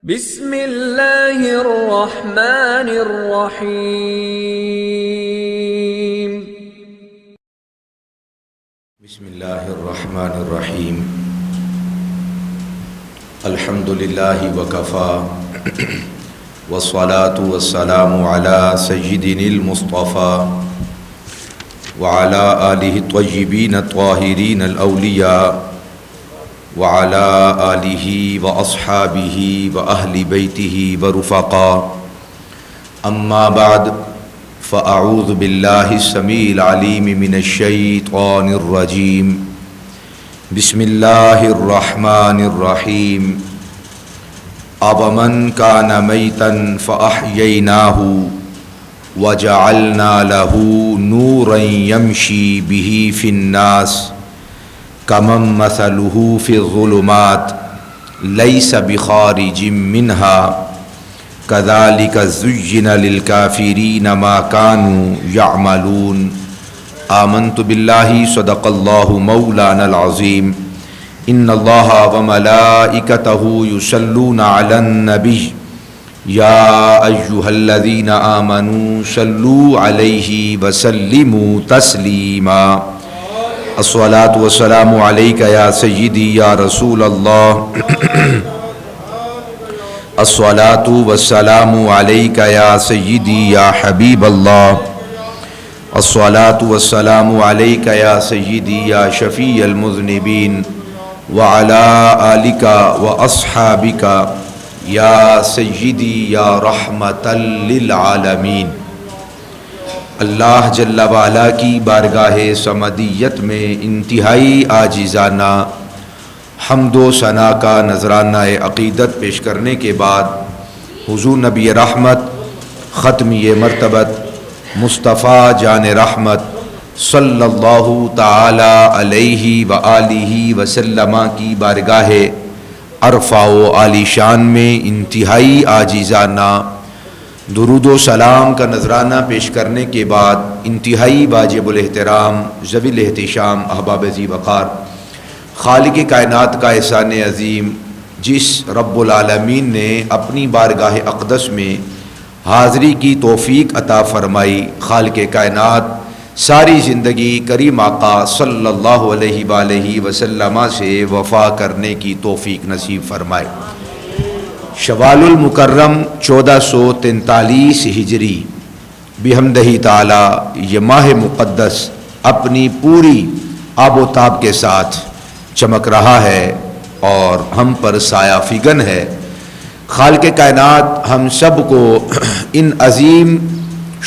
بسم اللہ الرحمن الرحیم بسم اللہ الرحمن الرحیم الحمد للہ وکفا والصلاة والسلام علی سیدنا المصطفى وعلى آلہ الطیبین الطاہرین الاولیاء وعلى آلہ واصحابہ واہل بیتہ ورفقاء اما بعد فاعوذ باللہ السمیع العلیم من الشیطان الرجیم بسم اللہ الرحمن الرحیم أَوَمَنْ كَانَ مَيْتًا فَأَحْيَيْنَاهُ وَجَعَلْنَا لَهُ نُورًا يَمْشِي بِهِ فِي النَّاسِ كَمَنْ مَثَلُهُ فِي الظُّلُمَاتِ لَيْسَ بِخَارِجٍ مِّنْهَا كَذَلِكَ زُيِّنَ لِلْكَافِرِينَ مَا كَانُوا يَعْمَلُونَ آمنت باللہ صدق اللہ مولانا العظیم ان اللہ وملائکتہ یصلون علی النبی یا ایہا الذین آمنوا صلوا علیہ وسلموا تسلیما الصلاۃ والسلام علیک یا سیدی یا رسول اللہ الصلاۃ والسلام علیک یا سیدی یا حبیب اللہ الصلاۃ والسلام علیک یا سیدی یا شفیع المذنبین وعلی آلک واصحابک یا سیدی یا رحمۃ للعالمین۔ اللہ جل وعلا کی بارگاہ صمدیت میں انتہائی عاجزانہ حمد و ثنا کا نذرانہ عقیدت پیش کرنے کے بعد حضور نبی رحمت ختمی مرتبت مصطفیٰ جان رحمت صلی اللہ تعالی علیہ وآلہ وسلم کی بارگاہ عرفہ و عالی شان میں انتہائی عاجزانہ درود و سلام کا نذرانہ پیش کرنے کے بعد انتہائی واجب الاحترام ذوی الاحتشام احباب ذی وقار خالق کائنات کا احسان عظیم جس رب العالمین نے اپنی بارگاہ اقدس میں حاضری کی توفیق عطا فرمائی، خالق کائنات ساری زندگی کریم آقا صلی اللہ علیہ وآلہ وسلم سے وفا کرنے کی توفیق نصیب فرمائے۔ شوال المکرم 1443 ہجری بحمدہ تعالی یہ ماہ مقدس اپنی پوری آب و تاب کے ساتھ چمک رہا ہے اور ہم پر سایہ فگن ہے۔ خالق کائنات ہم سب کو ان عظیم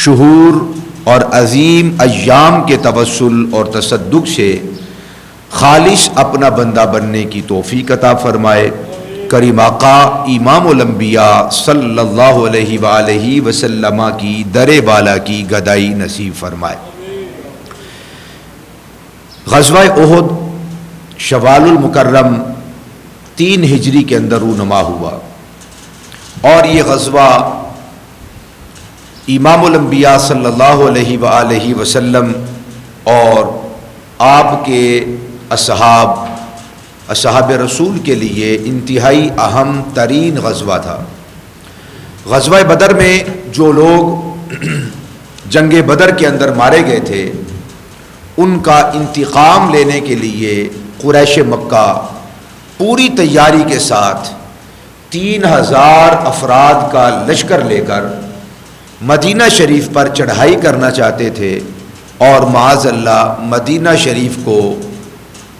شہور اور عظیم ایام کے توسل اور تصدق سے خالص اپنا بندہ بننے کی توفیق عطا فرمائے۔ کریم آقا امام الانبیاء صلی اللہ علیہ وآلہ وسلم کی در بالا کی گدائی نصیب فرمائے۔ غزوہ احد شوال المکرم 3 ہجری کے اندر رونما ہوا اور یہ غزوہ امام الانبیاء صلی اللہ علیہ وآلہ وسلم اور آپ کے اصحاب رسول کے لیے انتہائی اہم ترین غزوہ تھا۔ غزوہ بدر میں جو لوگ جنگ بدر کے اندر مارے گئے تھے ان کا انتقام لینے کے لیے قریش مکہ پوری تیاری کے ساتھ 3000 افراد کا لشکر لے کر مدینہ شریف پر چڑھائی کرنا چاہتے تھے اور معاذ اللہ مدینہ شریف کو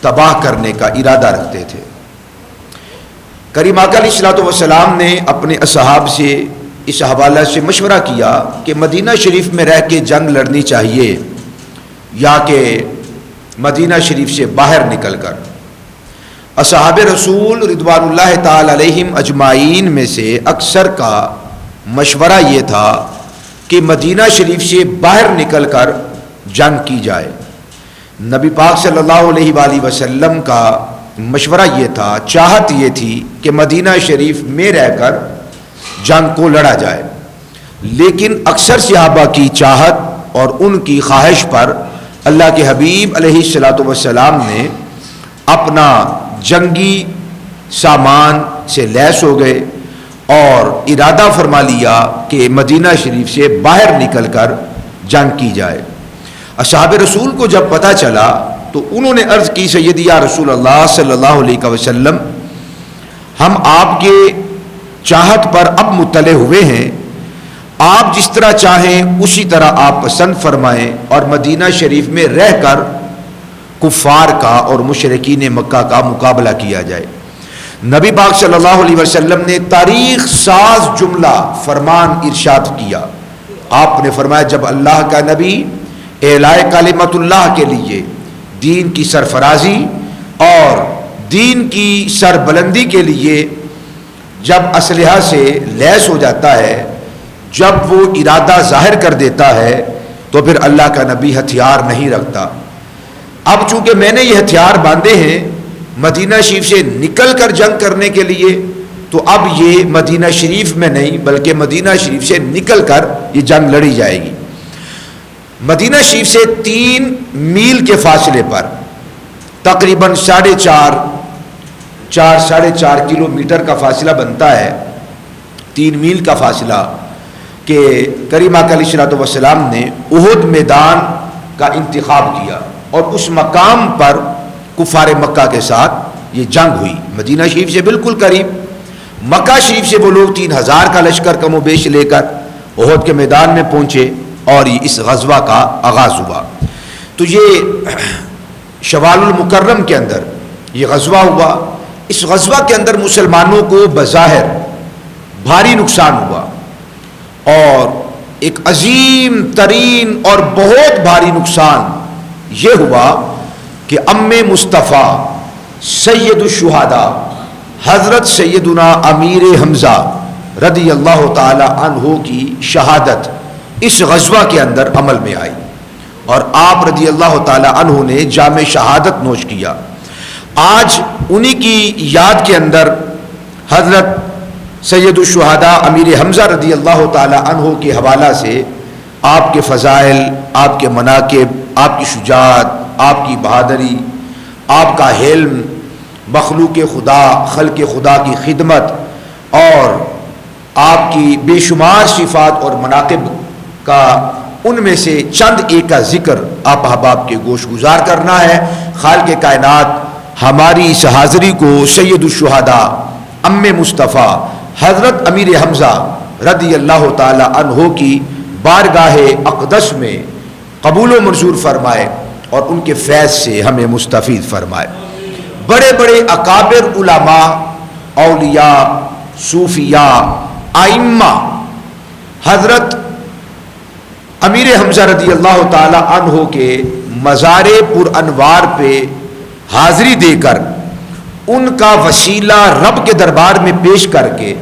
تباہ کرنے کا ارادہ رکھتے تھے۔ کریم آقا علیہ الصلوۃ والسلام نے اپنے اصحاب سے اس حوالے سے مشورہ کیا کہ مدینہ شریف میں رہ کے جنگ لڑنی چاہیے یا کہ مدینہ شریف سے باہر نکل کر۔ اصحاب رسول رضوان اللہ تعالی علیہم اجمعین میں سے اکثر کا مشورہ یہ تھا کہ مدینہ شریف سے باہر نکل کر جنگ کی جائے۔ نبی پاک صلی اللہ علیہ وآلہ وسلم کا مشورہ یہ تھا، چاہت یہ تھی کہ مدینہ شریف میں رہ کر جنگ کو لڑا جائے، لیکن اکثر صحابہ کی چاہت اور ان کی خواہش پر اللہ کے حبیب علیہ الصلوۃ والسلام نے اپنا جنگی سامان سے لیس ہو گئے اور ارادہ فرما لیا کہ مدینہ شریف سے باہر نکل کر جنگ کی جائے۔ اصحاب رسول کو جب پتہ چلا تو انہوں نے عرض کی سیدی یا رسول اللہ صلی اللہ علیہ وسلم، ہم آپ کے چاہت پر اب مطلع ہوئے ہیں، آپ جس طرح چاہیں اسی طرح آپ پسند فرمائیں اور مدینہ شریف میں رہ کر کفار کا اور مشرکین مکہ کا مقابلہ کیا جائے۔ نبی پاک صلی اللہ علیہ وسلم نے تاریخ ساز جملہ فرمان ارشاد کیا۔ آپ نے فرمایا جب اللہ کا نبی اعلاء کلمت اللہ کے لیے دین کی سرفرازی اور دین کی سربلندی کے لیے جب اسلحہ سے لیس ہو جاتا ہے، جب وہ ارادہ ظاہر کر دیتا ہے تو پھر اللہ کا نبی ہتھیار نہیں رکھتا۔ اب چونکہ میں نے یہ ہتھیار باندھے ہیں مدینہ شریف سے نکل کر جنگ کرنے کے لیے، تو اب یہ مدینہ شریف میں نہیں بلکہ مدینہ شریف سے نکل کر یہ جنگ لڑی جائے گی۔ مدینہ شریف سے 3 میل کے فاصلے پر تقریباً 4.5 کلومیٹر کا فاصلہ بنتا ہے، 3 میل کا فاصلہ، کہ کریم آقا علیہ الصلوۃ والسلام نے احد میدان کا انتخاب کیا اور اس مقام پر کفار مکہ کے ساتھ یہ جنگ ہوئی۔ مدینہ شریف سے بالکل قریب، مکہ شریف سے وہ لوگ 3000 کا لشکر کم و بیش لے کر احد کے میدان میں پہنچے اور یہ اس غزوہ کا آغاز ہوا۔ تو یہ شوال المکرم کے اندر یہ غزوہ ہوا۔ اس غزوہ کے اندر مسلمانوں کو بظاہر بھاری نقصان ہوا، اور ایک عظیم ترین اور بہت بھاری نقصان یہ ہوا کہ ام مصطفیٰ سید الشہداء حضرت سیدنا امیر حمزہ رضی اللہ تعالی عنہ کی شہادت اس غزوہ کے اندر عمل میں آئی، اور آپ رضی اللہ تعالی عنہ نے جام شہادت نوش کیا۔ آج انہی کی یاد کے اندر حضرت سید الشہداء امیر حمزہ رضی اللہ تعالی عنہ کے حوالہ سے آپ کے فضائل، آپ کے مناقب، آپ کی شجاعت، آپ کی بہادری، آپ کا حلم، مخلوق خدا، خلق خدا کی خدمت اور آپ کی بے شمار صفات اور مناقب کا ان میں سے چند ایک کا ذکر آپ احباب کے گوش گزار کرنا ہے۔ خالق کائنات ہماری اس حاضری کو سید الشہداء ام مصطفیٰ حضرت امیر حمزہ رضی اللہ تعالی عنہ کی بارگاہ اقدس میں قبول و منظور فرمائے اور ان کے فیض سے ہمیں مستفید فرمائے۔ بڑے بڑے اکابر علماء، اولیاء، صوفیاء، ائمہ حضرت امیر حمزہ رضی اللہ تعالی عنہ کے مزار پر انوار پہ حاضری دے کر ان کا وسیلہ رب کے دربار میں پیش کر کے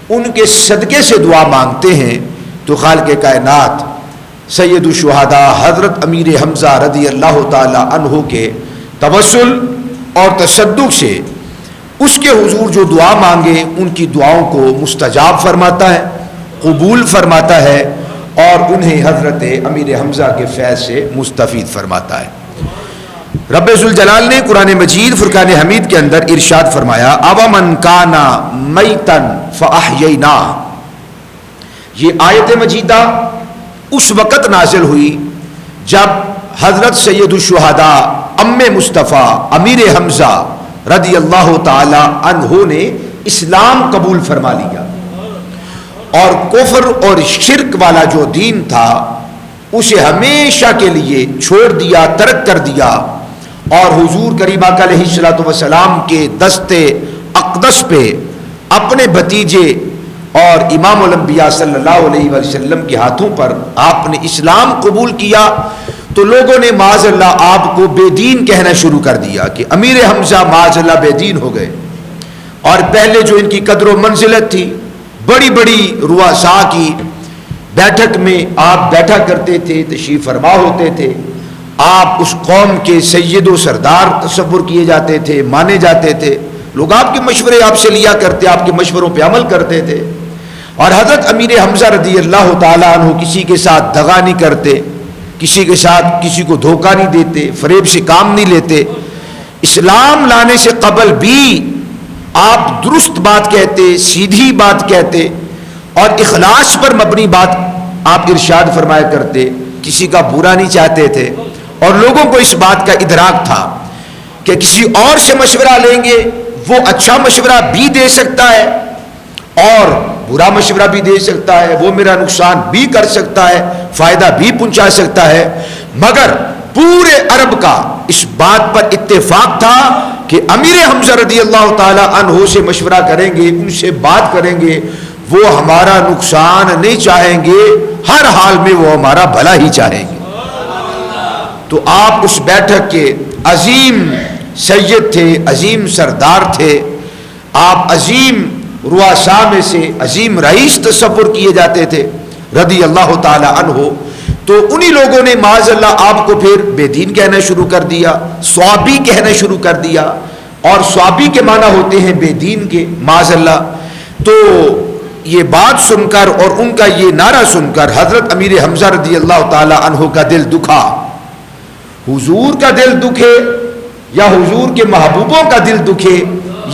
ان کے صدقے سے دعا مانگتے ہیں، تو خالق کائنات سید الشہداء حضرت امیر حمزہ رضی اللہ تعالی عنہ کے توسل اور تصدق سے اس کے حضور جو دعا مانگے ان کی دعاؤں کو مستجاب فرماتا ہے، قبول فرماتا ہے اور انہیں حضرت امیر حمزہ کے فیض سے مستفید فرماتا ہے۔ رب ذوالجلال نے قرآن مجید فرقان حمید کے اندر ارشاد فرمایا اومن کان میتا فاحییناہ۔ یہ آیت مجیدہ اس وقت نازل ہوئی جب حضرت سید الشہداء ام مصطفیٰ امیر حمزہ رضی اللہ تعالی عنہ نے اسلام قبول فرما لیا اور کفر اور شرک والا جو دین تھا اسے ہمیشہ کے لیے چھوڑ دیا، ترک کر دیا، اور حضور کریم آقا علیہ الصلوۃ والسلام کے دست اقدس پہ اپنے بھتیجے اور امام الانبیاء صلی اللہ علیہ وسلم کے ہاتھوں پر آپ نے اسلام قبول کیا، تو لوگوں نے معاذ اللہ آپ کو بے دین کہنا شروع کر دیا کہ امیر حمزہ معاذ اللہ بے دین ہو گئے۔ اور پہلے جو ان کی قدر و منزلت تھی، بڑی بڑی رؤساء کی بیٹھک میں آپ بیٹھا کرتے تھے، تشریف فرما ہوتے تھے، آپ اس قوم کے سید و سردار تصور کیے جاتے تھے، مانے جاتے تھے، لوگ آپ کے مشورے آپ سے لیا کرتے، آپ کے مشوروں پہ عمل کرتے تھے، اور حضرت امیر حمزہ رضی اللہ تعالی عنہ کسی کے ساتھ دغا نہیں کرتے، کسی کے ساتھ کسی کو دھوکہ نہیں دیتے، فریب سے کام نہیں لیتے۔ اسلام لانے سے قبل بھی آپ درست بات کہتے، سیدھی بات کہتے اور اخلاص پر مبنی بات آپ ارشاد فرمایا کرتے، کسی کا برا نہیں چاہتے تھے، اور لوگوں کو اس بات کا ادراک تھا کہ کسی اور سے مشورہ لیں گے وہ اچھا مشورہ بھی دے سکتا ہے اور برا مشورہ بھی دے سکتا ہے، وہ میرا نقصان بھی کر سکتا ہے، فائدہ بھی پہنچا سکتا ہے، مگر پورے عرب کا اس بات پر اتفاق تھا کہ امیر حمزہ رضی اللہ تعالی عنہ سے مشورہ کریں گے، ان سے بات کریں گے، وہ ہمارا نقصان نہیں چاہیں گے، ہر حال میں وہ ہمارا بھلا ہی چاہیں گے۔ تو آپ اس بیٹھک کے عظیم سید تھے، عظیم سردار تھے، آپ عظیم رؤساء میں سے عظیم رئیس تصور کیے جاتے تھے رضی اللہ تعالی عنہ۔ تو انہی لوگوں نے معاذ اللہ آپ کو پھر بے دین کہنا شروع کر دیا، صوابی کہنا شروع کر دیا، اور صوابی کے معنی ہوتے ہیں بے دین کے، معاذ اللہ۔ تو یہ بات سن کر اور ان کا یہ نعرہ سن کر حضرت امیر حمزہ رضی اللہ تعالی عنہ کا دل دکھا۔ حضور کا دل دکھے یا حضور کے محبوبوں کا دل دکھے،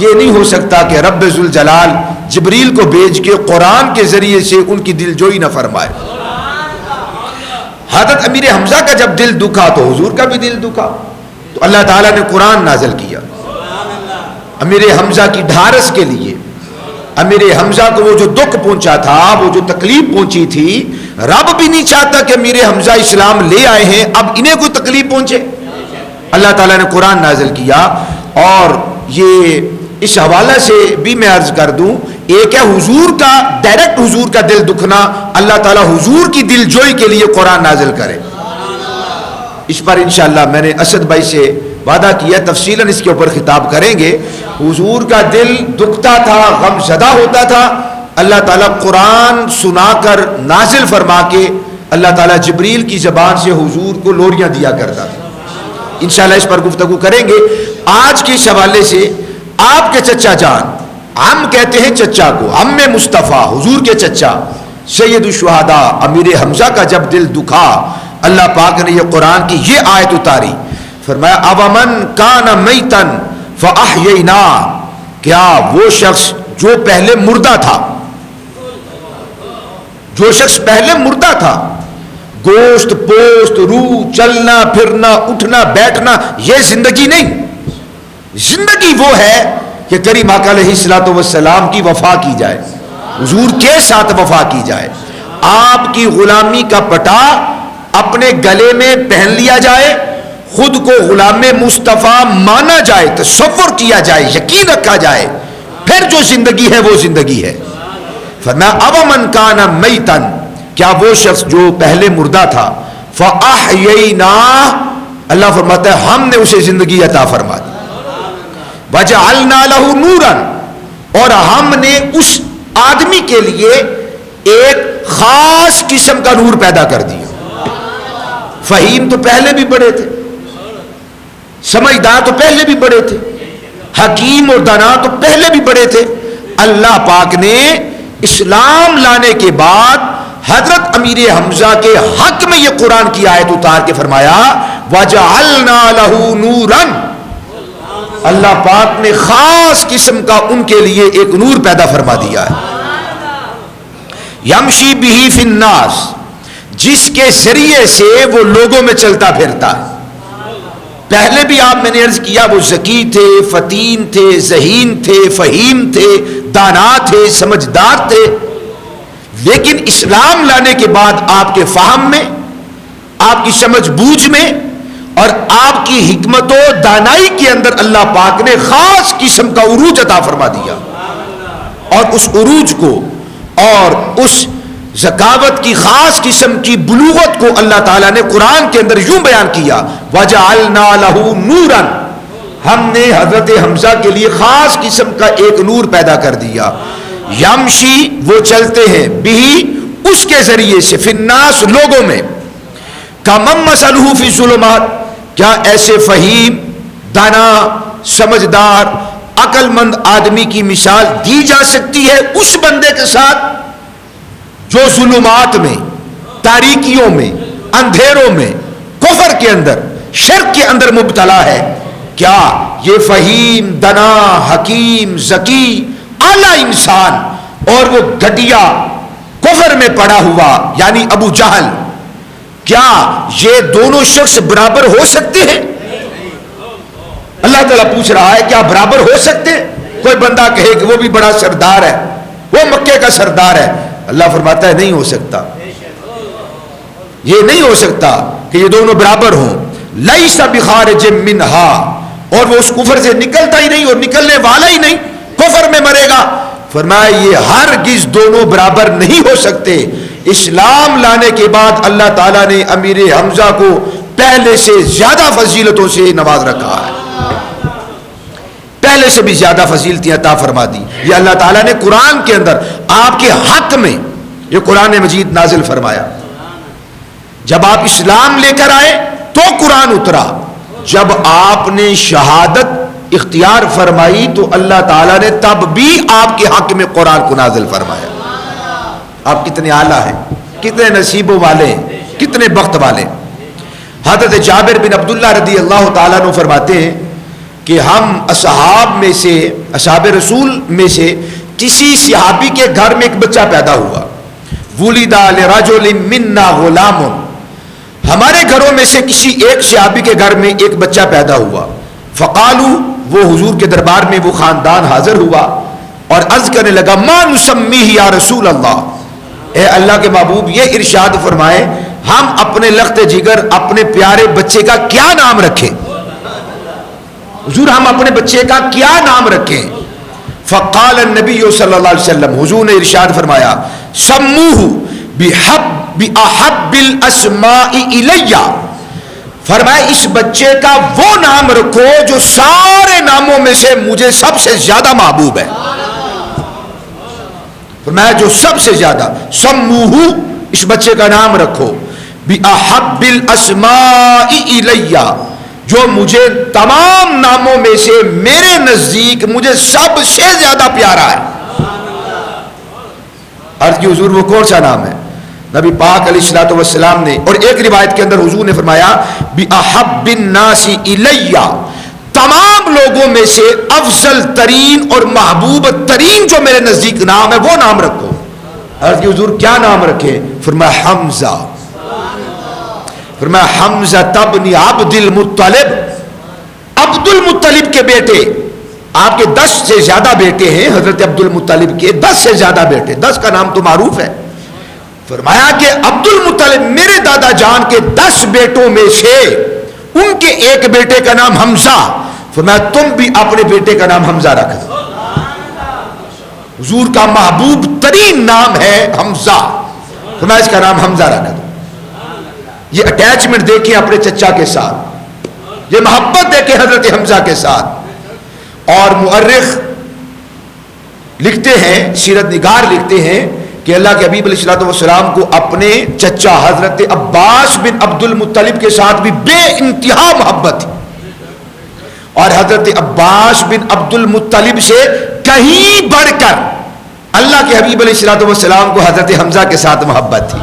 یہ نہیں ہو سکتا کہ رب ذوالجلال جبریل کو بھیج کے قرآن کے ذریعے سے ان کی دل جوئی نہ فرمائے۔ حضرت امیر حمزہ کا جب دل دکھا تو حضور کا بھی دل دکھا، تو اللہ تعالیٰ نے قرآن نازل کیا امیر حمزہ کی ڈھارس کے لیے۔ امیر حمزہ کو وہ جو دکھ پہنچا تھا، وہ جو تکلیف پہنچی تھی، رب بھی نہیں چاہتا کہ امیر حمزہ اسلام لے آئے ہیں اب انہیں کوئی تکلیف پہنچے۔ اللہ تعالیٰ نے قرآن نازل کیا، اور یہ اس حوالے سے بھی میں عرض کر دوں، ایک ہے حضور کا ڈائریکٹ حضور کا دل دکھنا، اللہ تعالیٰ حضور کی دل جوئی کے لیے قرآن نازل کرے۔ اس پر انشاءاللہ میں نے اسد بھائی سے وعدہ کیا تفصیلاً اس کے اوپر خطاب کریں گے۔ حضور کا دل دکھتا تھا، غم زدہ ہوتا تھا، اللہ تعالیٰ قرآن سنا کر نازل فرما کے اللہ تعالیٰ جبریل کی زبان سے حضور کو لوریاں دیا کرتا تھا۔ انشاءاللہ اس پر گفتگو کریں گے۔ آج کے اس حوالے سے آپ کے چچا جان، ہم کہتے ہیں چچا کو، ہم مصطفیٰ حضور کے چچا سید الشہداء امیر حمزہ کا جب دل دکھا، اللہ پاک نے یہ قرآن کی یہ آیت اتاری، فرمایا اومن کان میتن فاحیینا، کیا وہ شخص جو پہلے مردہ تھا، جو شخص پہلے مردہ تھا، گوشت پوست روح، چلنا پھرنا اٹھنا بیٹھنا، یہ زندگی نہیں، زندگی وہ ہے کہ کریم آقا علیہ الصلوۃ والسلام کی وفا کی جائے، حضور کے ساتھ وفا کی جائے، آپ کی غلامی کا پٹا اپنے گلے میں پہن لیا جائے، خود کو غلام مصطفیٰ مانا جائے، تصور کیا جائے، یقین رکھا جائے، پھر جو زندگی ہے وہ زندگی ہے۔ فرمایا اومن کان میتن، کیا وہ شخص جو پہلے مردہ تھا، فاحیینا، اللہ فرماتا ہے ہم نے اسے زندگی عطا فرما دی، وجعلنا لہ نورا، اور ہم نے اس آدمی کے لیے ایک خاص قسم کا نور پیدا کر دیا۔ فہیم تو پہلے بھی بڑے تھے، سمجھدار تو پہلے بھی بڑے تھے، حکیم اور دانا تو پہلے بھی بڑے تھے۔ اللہ پاک نے اسلام لانے کے بعد حضرت امیر حمزہ کے حق میں یہ قرآن کی آیت اتار کے فرمایا وَجَعَلْنَا لَهُ نُورًا، اللہ پاک نے خاص قسم کا ان کے لیے ایک نور پیدا فرما دیا ہے، یمشی بِهِ فِی النَّاسِ، جس کے ذریعے سے وہ لوگوں میں چلتا پھرتا ہے۔ پہلے بھی آپ میں نے عرض کیا وہ ذکی تھے، فتین تھے، ذہین تھے، فہیم تھے، دانا تھے، سمجھدار تھے، لیکن اسلام لانے کے بعد آپ کے فہم میں، آپ کی سمجھ بوجھ میں اور آپ کی حکمت و دانائی کے اندر اللہ پاک نے خاص قسم کا عروج عطا فرما دیا، اور اس عروج کو اور اس ذکاوت کی خاص قسم کی بلوغت کو اللہ تعالیٰ نے قرآن کے اندر یوں بیان کیا وَجَعَلْنَا لَهُ نُورًا، ہم نے حضرت حمزہ کے لیے خاص قسم کا ایک نور پیدا کر دیا، یمشی وہ چلتے ہیں، بھی اس کے ذریعے سے، فی الناس لوگوں میں، کَمَن مَثَلُهُ فِی الظُّلُمَاتِ، کیا ایسے فہیم، دانا، سمجھدار، عقل مند آدمی کی مثال دی جا سکتی ہے اس بندے کے ساتھ جو ظلمات میں، تاریکیوں میں، اندھیروں میں، کفر کے اندر، شرک کے اندر مبتلا ہے؟ کیا یہ فہیم، دنا، حکیم، ذکی، اعلی انسان اور وہ گھٹیا کفر میں پڑا ہوا یعنی ابو جہل، کیا یہ دونوں شخص برابر ہو سکتے ہیں؟ اللہ تعالیٰ پوچھ رہا ہے کیا برابر ہو سکتے ہیں؟ کوئی بندہ کہے کہ وہ بھی بڑا سردار ہے، وہ مکے کا سردار ہے، اللہ فرماتا ہے نہیں ہو سکتا، یہ نہیں ہو سکتا کہ یہ دونوں برابر ہوں۔ لیس بخارج منہا، اور وہ اس کفر سے نکلتا ہی نہیں اور نکلنے والا ہی نہیں، کفر میں مرے گا۔ فرمایا یہ ہرگز دونوں برابر نہیں ہو سکتے۔ اسلام لانے کے بعد اللہ تعالیٰ نے امیر حمزہ کو پہلے سے زیادہ فضیلتوں سے نواز رکھا ہے، پہلے سے بھی زیادہ فضیلتیں عطا فرما دی۔ یہ اللہ تعالیٰ نے قرآن کے اندر آپ کے حق میں یہ قرآن مجید نازل فرمایا۔ جب آپ اسلام لے کر آئے تو قرآن اترا، جب آپ نے شہادت اختیار فرمائی تو اللہ تعالیٰ نے تب بھی آپ کے حق میں قرآن کو نازل فرمایا۔ آپ کتنے اعلیٰ ہیں، کتنے نصیبوں والے ہیں، کتنے بخت والے ہیں۔ حضرت جابر بن عبداللہ رضی اللہ تعالیٰ عنہ فرماتے ہیں کہ ہم اصحاب میں سے، اصحاب رسول میں سے کسی صحابی کے گھر میں ایک بچہ پیدا ہوا، ولد لرجل منا غلام، ہمارے گھروں میں سے کسی ایک صحابی کے گھر میں ایک بچہ پیدا ہوا، فقالو، وہ حضور کے دربار میں وہ خاندان حاضر ہوا اور عرض کرنے لگا ما نسمیہ یا رسول اللہ، اے اللہ کے محبوب یہ ارشاد فرمائے ہم اپنے لخت جگر اپنے پیارے بچے کا کیا نام رکھیں؟ حضور ہم اپنے بچے کا کیا نام رکھیں؟ فقال النبی صلی اللہ علیہ وسلم، حضور نے ارشاد فرمایا سموہ بأحب الاسماء الیہ، فرمایا اس بچے کا وہ نام رکھو جو سارے ناموں میں سے مجھے سب سے زیادہ محبوب ہے، فرمایا جو سب سے زیادہ، سموہ اس بچے کا نام رکھو بأحب الاسماء الیہ، جو مجھے تمام ناموں میں سے میرے نزدیک مجھے سب سے زیادہ پیارا ہے۔ عرض کی حضور وہ کون سا نام ہے؟ نبی پاک علیہ الصلوۃ والسلام نے، اور ایک روایت کے اندر حضور نے فرمایا بأحب الناس الیہ، تمام لوگوں میں سے افضل ترین اور محبوب ترین جو میرے نزدیک نام ہے وہ نام رکھو۔ عرض کی حضور کیا نام رکھے؟ فرمایا حمزہ، فرمایا حمزہ ابن عبد المطلب، عبد المطلب کے بیٹے، آپ کے 10 سے زیادہ بیٹے ہیں، حضرت عبد المطلب کے 10 سے زیادہ بیٹے، 10 کا نام تو معروف ہے، فرمایا کہ عبد المطلب میرے دادا جان کے 10 بیٹوں میں سے ان کے ایک بیٹے کا نام حمزہ، فرمایا تم بھی اپنے بیٹے کا نام حمزہ رکھ دو۔ حضور کا محبوب ترین نام ہے حمزہ، فرمایا اس کا نام حمزہ رکھ دو۔ یہ اٹیچمنٹ دیکھیں اپنے چچا کے ساتھ، یہ محبت دیکھیں حضرت حمزہ کے ساتھ۔ اور مؤرخ لکھتے ہیں، سیرت نگار لکھتے ہیں کہ اللہ کے حبیب علیہ الصلوۃ والسلام کو اپنے چچا حضرت عباس بن عبد المطلب کے ساتھ بھی بے انتہا محبت تھی، اور حضرت عباس بن عبد المطلب سے کہیں بڑھ کر اللہ کے حبیب علیہ الصلوۃ والسلام کو حضرت حمزہ کے ساتھ محبت تھی،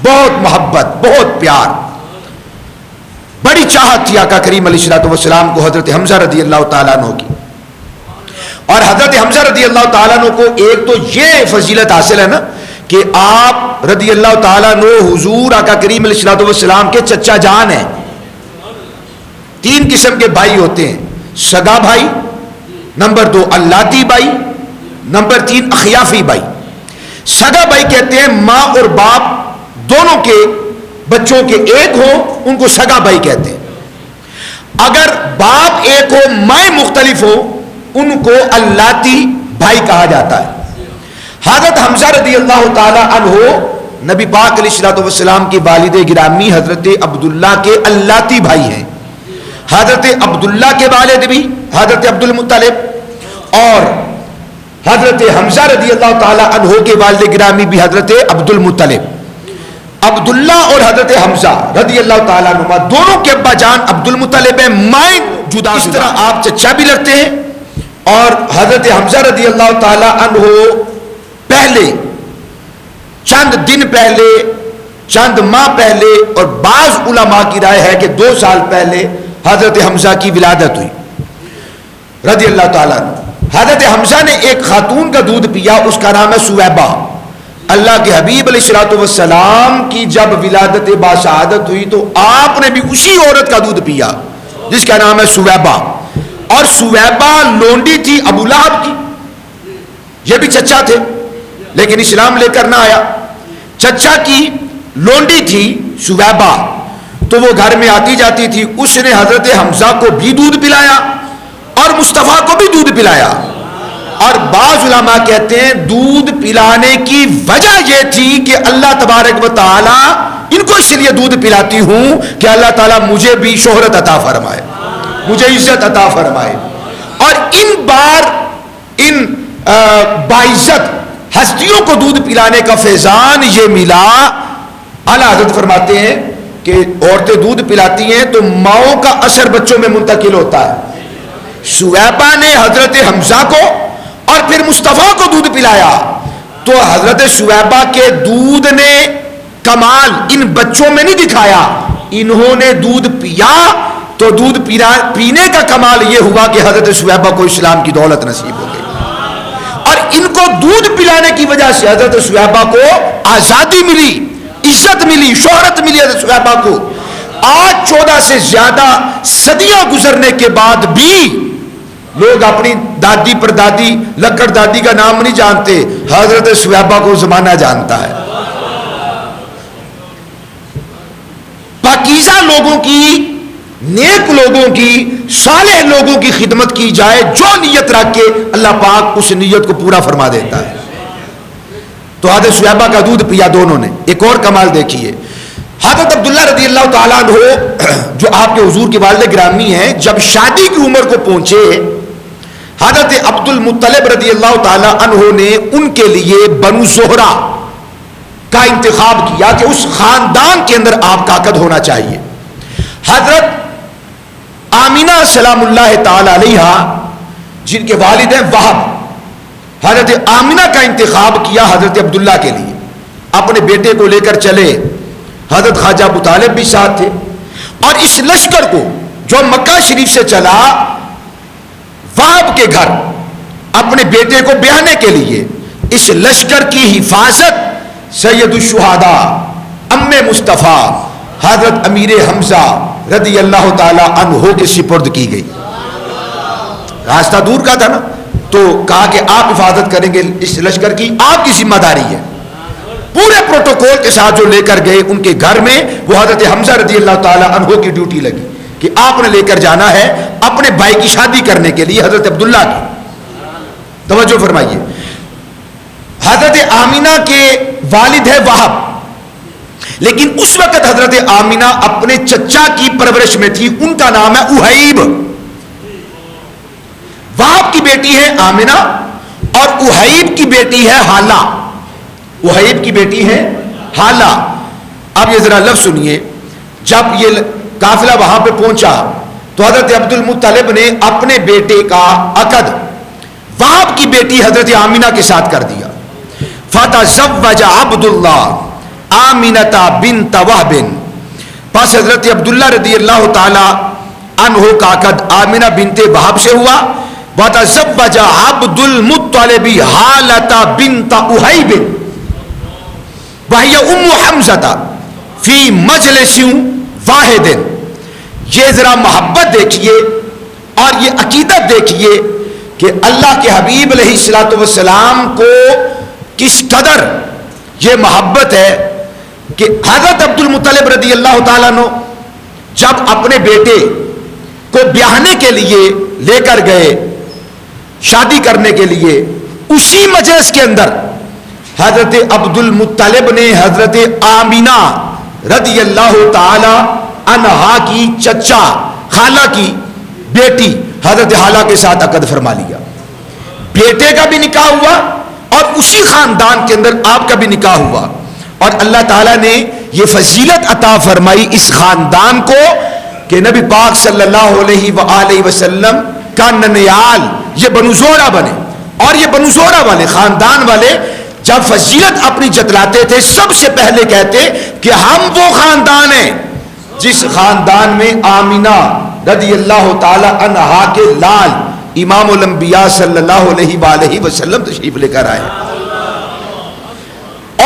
بہت محبت، بہت پیار، بڑی چاہت تھی آقا کریم علیہ الصلوۃ والسلام کو حضرت حمزہ رضی اللہ تعالیٰ عنہ کی۔ اور حضرت حمزہ رضی اللہ تعالیٰ عنہ کو ایک تو یہ فضیلت حاصل ہے نا کہ آپ رضی اللہ تعالیٰ عنہ حضور آقا کریم علیہ الصلوۃ والسلام کے چچا جان ہیں۔ 3 قسم کے بھائی ہوتے ہیں، سگا بھائی، نمبر 2 اللاتی بھائی، نمبر 3 اخیافی بھائی۔ سگا بھائی کہتے ہیں ماں اور باپ دونوں کے بچوں کے ایک ہو، ان کو سگا بھائی کہتے ہیں۔ اگر باپ ایک ہو مائیں مختلف ہو ان کو اللاتی بھائی کہا جاتا ہے۔ حضرت حمزہ رضی اللہ تعالی عنہ نبی پاک علیہ الصلوۃ والسلام کے والد گرامی حضرت عبداللہ کے اللاتی بھائی ہیں۔ حضرت عبداللہ کے والد بھی حضرت عبد المطلب اور حضرت حمزہ رضی اللہ تعالی عنہ کے والد گرامی بھی حضرت عبد المطلب۔ عبداللہ اور حضرت حمزہ رضی اللہ تعالیٰ عنہ دونوں کے ابا جان عبد المطلب ہیں، مائیں جدا، اس طرح آپ چچا بھی لگتے ہیں۔ اور حضرت حمزہ رضی اللہ تعالیٰ عنہ پہلے چند دن پہلے، چند ماہ پہلے، اور بعض علماء کی رائے ہے کہ 2 سال پہلے حضرت حمزہ کی ولادت ہوئی۔ رضی اللہ تعالیٰ عنہ. حضرت حمزہ نے ایک خاتون کا دودھ پیا, اس کا نام ہے سویبہ. اللہ کے حبیب علیہ الصلوۃ والسلام کی جب ولادت باشہادت ہوئی تو آپ نے بھی اسی عورت کا دودھ پیا جس کا نام ہے سویبہ. اور سویبہ لونڈی تھی ابو لہب کی. یہ بھی چچا تھے لیکن اسلام لے کر نہ آیا. چچا کی لونڈی تھی سویبہ, تو وہ گھر میں آتی جاتی تھی. اس نے حضرت حمزہ کو بھی دودھ پلایا اور مصطفیٰ کو بھی دودھ پلایا. اور بعض علماء کہتے ہیں دودھ پلانے کی وجہ یہ تھی کہ اللہ تبارک و تعالی ان کو اس لیے دودھ پلاتی ہوں کہ اللہ تعالیٰ مجھے بھی شہرت عطا فرمائے, مجھے عزت عطا فرمائے. اور ان بار ان باعزت ہستیوں کو دودھ پلانے کا فیضان یہ ملا. اعلیٰ حضرت فرماتے ہیں کہ عورتیں دودھ پلاتی ہیں تو ماؤں کا اثر بچوں میں منتقل ہوتا ہے. سویبہ نے حضرت حمزہ کو اور پھر مصطفیٰ کو دودھ پلایا تو حضرت سویبہ کے دودھ نے کمال ان بچوں میں نہیں دکھایا, انہوں نے دودھ پیا تو دودھ پینے کا کمال یہ ہوا کہ حضرت سویبہ کو اسلام کی دولت نصیب ہو گئی. اور ان کو دودھ پلانے کی وجہ سے حضرت سویبہ کو آزادی ملی, عزت ملی, شہرت ملی حضرت سویبہ کو. آج 14 سے زیادہ صدیاں گزرنے کے بعد بھی لوگ اپنی دادی پر دادی لکڑ دادی کا نام نہیں جانتے, حضرت سویبہ کو زمانہ جانتا ہے. پاکیزہ لوگوں کی, نیک لوگوں کی, صالح لوگوں کی خدمت کی جائے, جو نیت رکھ کے اللہ پاک اس نیت کو پورا فرما دیتا ہے. تو حضرت سویبہ کا دودھ پیا دونوں نے. ایک اور کمال دیکھیے, حضرت عبداللہ رضی اللہ تعالیٰ عنہ جو آپ کے حضور کے والد گرامی ہیں, جب شادی کی عمر کو پہنچے حضرت عبد المطلب رضی اللہ تعالیٰ عنہ نے ان کے لیے بنو زہرہ کا انتخاب کیا کہ اس خاندان کے اندر آپ کا عقد ہونا چاہیے. حضرت آمینہ سلام اللہ تعالی علیہا جن کے والد ہیں وہب, حضرت آمینہ کا انتخاب کیا حضرت عبداللہ کے لیے. اپنے بیٹے کو لے کر چلے, حضرت خواجہ ابو طالب بھی ساتھ تھے. اور اس لشکر کو جو مکہ شریف سے چلا وہب کے گھر اپنے بیٹے کو بیاہنے کے لیے, اس لشکر کی حفاظت سید الشہداء ام مصطفیٰ حضرت امیر حمزہ رضی اللہ تعالی عنہ کے سپرد کی گئی. راستہ دور کا تھا نا, تو کہا کہ آپ حفاظت کریں گے اس لشکر کی, آپ کی ذمہ داری ہے. پورے پروٹوکول کے ساتھ جو لے کر گئے ان کے گھر میں, وہ حضرت حمزہ رضی اللہ تعالی عنہ کی ڈیوٹی لگی کہ آپ نے لے کر جانا ہے اپنے بھائی کی شادی کرنے کے لیے حضرت عبداللہ کی. توجہ فرمائیے, حضرت آمینہ کے والد ہے وہب, لیکن اس وقت حضرت آمینہ اپنے چچا کی پرورش میں تھی, ان کا نام ہے احیب. وہب کی بیٹی ہے آمینہ اور احیب کی بیٹی ہے حالہ. احیب کی بیٹی ہے حالہ. اب یہ ذرا لفظ سنیے, جب یہ قافلہ وہاں پہ پہنچا تو حضرت عبد المطلب نے اپنے بیٹے کا عقد وہب کی بیٹی حضرت آمینہ کے ساتھ کر دیا. فتزوج عبداللہ آمینۃ بنت وہب, پس حضرت عبداللہ رضی اللہ تعالی عنہ کا عقد آمینہ بنت وہب سے ہوا. وتزوج عبد المطلب حالۃ بنت احیب وہی ام حمزہ فی مجلس واحد. یہ ذرا محبت دیکھیے اور یہ عقیدت دیکھیے کہ اللہ کے حبیب علیہ الصلوۃ والسلام کو کس قدر یہ محبت ہے کہ حضرت عبد المطلب رضی اللہ تعالیٰ عنہ جب اپنے بیٹے کو بیاہنے کے لیے لے کر گئے, شادی کرنے کے لیے, اسی مجلس کے اندر حضرت عبد المطلب نے حضرت آمینہ رضی اللہ تعالی عنہا کی چچا خالہ کی بیٹی حضرت حالہ کے ساتھ عقد فرما لیا. بیٹے کا بھی نکاح ہوا اور اسی خاندان کے اندر آپ کا بھی نکاح ہوا. اور اللہ تعالیٰ نے یہ فضیلت عطا فرمائی اس خاندان کو کہ نبی پاک صلی اللہ علیہ وآلہ وسلم کا ننیال یہ بنو زہرہ بنے. اور یہ بنو زہرہ والے خاندان والے جب فضیلت اپنی جتلاتے تھے سب سے پہلے کہتے کہ ہم وہ خاندان ہیں جس خاندان میں آمینہ رضی اللہ تعالی عنہا کے لال امام الانبیاء صلی اللہ علیہ وآلہ وسلم تشریف لے کر آئے،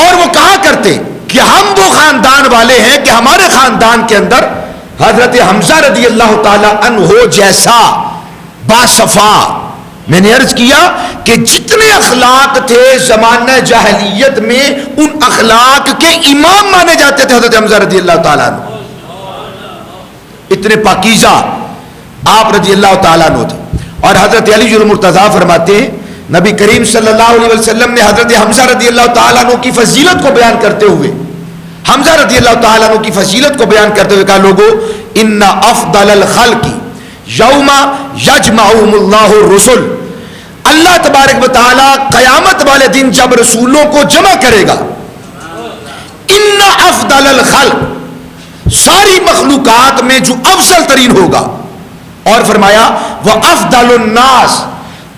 اور وہ کہا کرتے کہ ہم وہ خاندان والے ہیں کہ ہمارے خاندان کے اندر حضرت حمزہ رضی اللہ تعالی عنہ جیسا باصفا، میں نے عرض کیا کہ جتنے اخلاق تھے زمانہ جاہلیت میں ان اخلاق کے امام مانے جاتے تھے حضرت حمزہ رضی اللہ تعالیٰ عنہ، اتنے پاکیزہ آپ رضی اللہ تعالیٰ عنہ تھے۔ اور حضرت علی المرتضیٰ فرماتے ہیں نبی کریم صلی اللہ علیہ وسلم نے حضرت حمزہ رضی اللہ تعالیٰ عنہ کی فضیلت کو بیان کرتے ہوئے، حمزہ رضی اللہ تعالیٰ عنہ کی فضیلت کو بیان کرتے ہوئے کہا لوگو ان افضل الخلق یوم یجمعهم اللہ الرسل، اللہ تبارک و تعالی قیامت والے دن جب رسولوں کو جمع کرے گا، ان افضل الخلق ساری مخلوقات میں جو افضل ترین ہوگا، اور فرمایا وہ افضل الناس،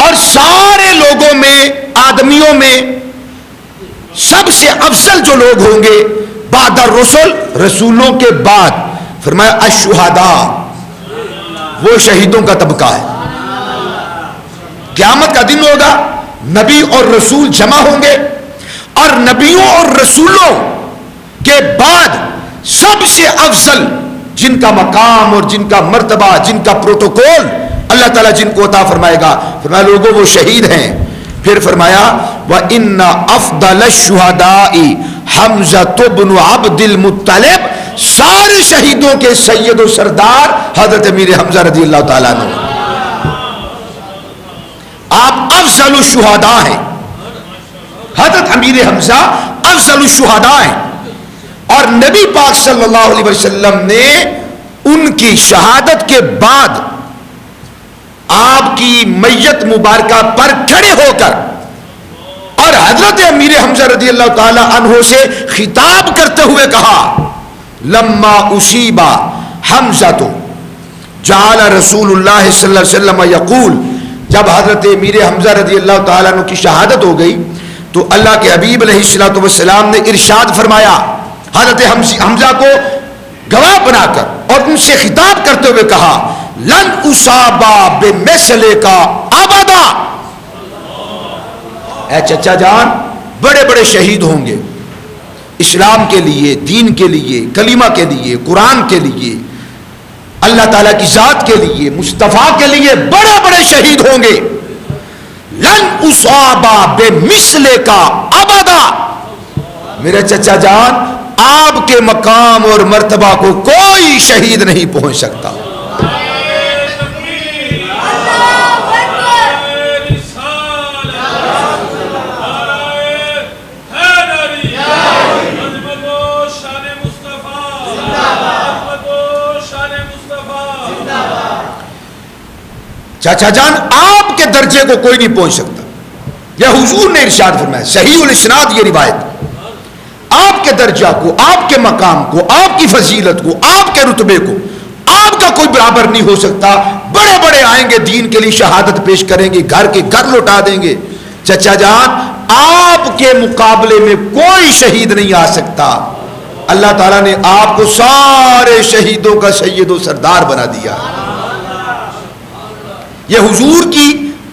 اور سارے لوگوں میں آدمیوں میں سب سے افضل جو لوگ ہوں گے بعد الرسل رسولوں کے بعد، فرمایا الشہداء وہ شہیدوں کا طبقہ ہے۔ قیامت کا دن ہوگا، نبی اور رسول جمع ہوں گے، اور نبیوں اور رسولوں کے بعد سب سے افضل جن کا مقام اور جن کا مرتبہ جن کا پروٹوکول اللہ تعالیٰ جن کو عطا فرمائے گا، فرمایا لوگوں وہ شہید ہیں۔ پھر فرمایا وَإِنَّ أَفْضَلَ الشُّهَدَاءِ حَمْزَةُ بْنُ عَبْدِ الْمُطَّلِبِ، سارے شہیدوں کے سید و سردار حضرت امیر حمزہ رضی اللہ تعالیٰ عنہ، آپ افضل الشہداء ہیں، حضرت امیر حمزہ افضل الشہداء ہیں، اور نبی پاک صلی اللہ علیہ وسلم نے ان کی شہادت کے بعد آپ کی میت مبارکہ پر کھڑے ہو کر اور حضرت امیر حمزہ رضی اللہ تعالی عنہ سے خطاب کرتے ہوئے کہا لما اصیبا حمزہ جعل رسول اللہ صلی اللہ علیہ وسلم یقول، جب حضرت امیر حمزہ رضی اللہ تعالیٰ عنہ کی شہادت ہو گئی تو اللہ کے حبیب علیہ السلام نے ارشاد فرمایا، حضرت حمزہ کو گواہ بنا کر اور ان سے خطاب کرتے ہوئے کہا لن اصابا بمثلے کا ابدا، اے چچا جان بڑے بڑے شہید ہوں گے اسلام کے لیے، دین کے لیے، کلمہ کے لیے، قرآن کے لیے، اللہ تعالیٰ کی ذات کے لیے، مصطفیٰ کے لیے بڑے بڑے شہید ہوں گے، لن اصابا بمثلے کا ابدا، میرے چچا جان آپ کے مقام اور مرتبہ کو کوئی شہید نہیں پہنچ سکتا۔ چاچا جان آپ کے درجے کو کوئی نہیں پہنچ سکتا، یہ حضور نے ارشاد فرمایا، صحیح الاسناد یہ روایت، آپ کے درجہ کو، آپ کے مقام کو، آپ کی فضیلت کو، آپ کے رتبے کو آپ کا کوئی برابر نہیں ہو سکتا۔ بڑے بڑے آئیں گے دین کے لیے شہادت پیش کریں گے، گھر کے گھر لوٹا دیں گے، چچا جان آپ کے مقابلے میں کوئی شہید نہیں آ سکتا۔ اللہ تعالیٰ نے آپ کو سارے شہیدوں کا سید و سردار بنا دیا۔ یہ حضور کی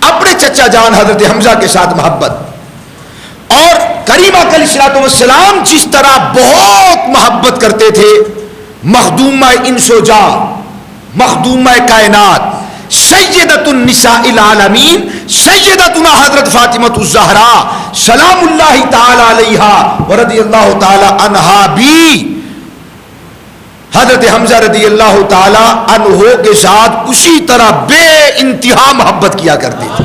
اپنے چچا جان حضرت حمزہ کے ساتھ محبت، اور کریم علیہ الصلوۃ والسلام جس طرح بہت محبت کرتے تھے مخدومہ انس و جان، مخدومہ کائنات، سیدۃ النساء العالمین، سیدتنا حضرت فاطمہ الزہرا سلام اللہ تعالی علیہا ورضی اللہ تعالی عنہا بھی حضرت حمزہ رضی اللہ تعالی عنہ کے ساتھ اسی طرح بے انتہا محبت کیا کرتے تھے۔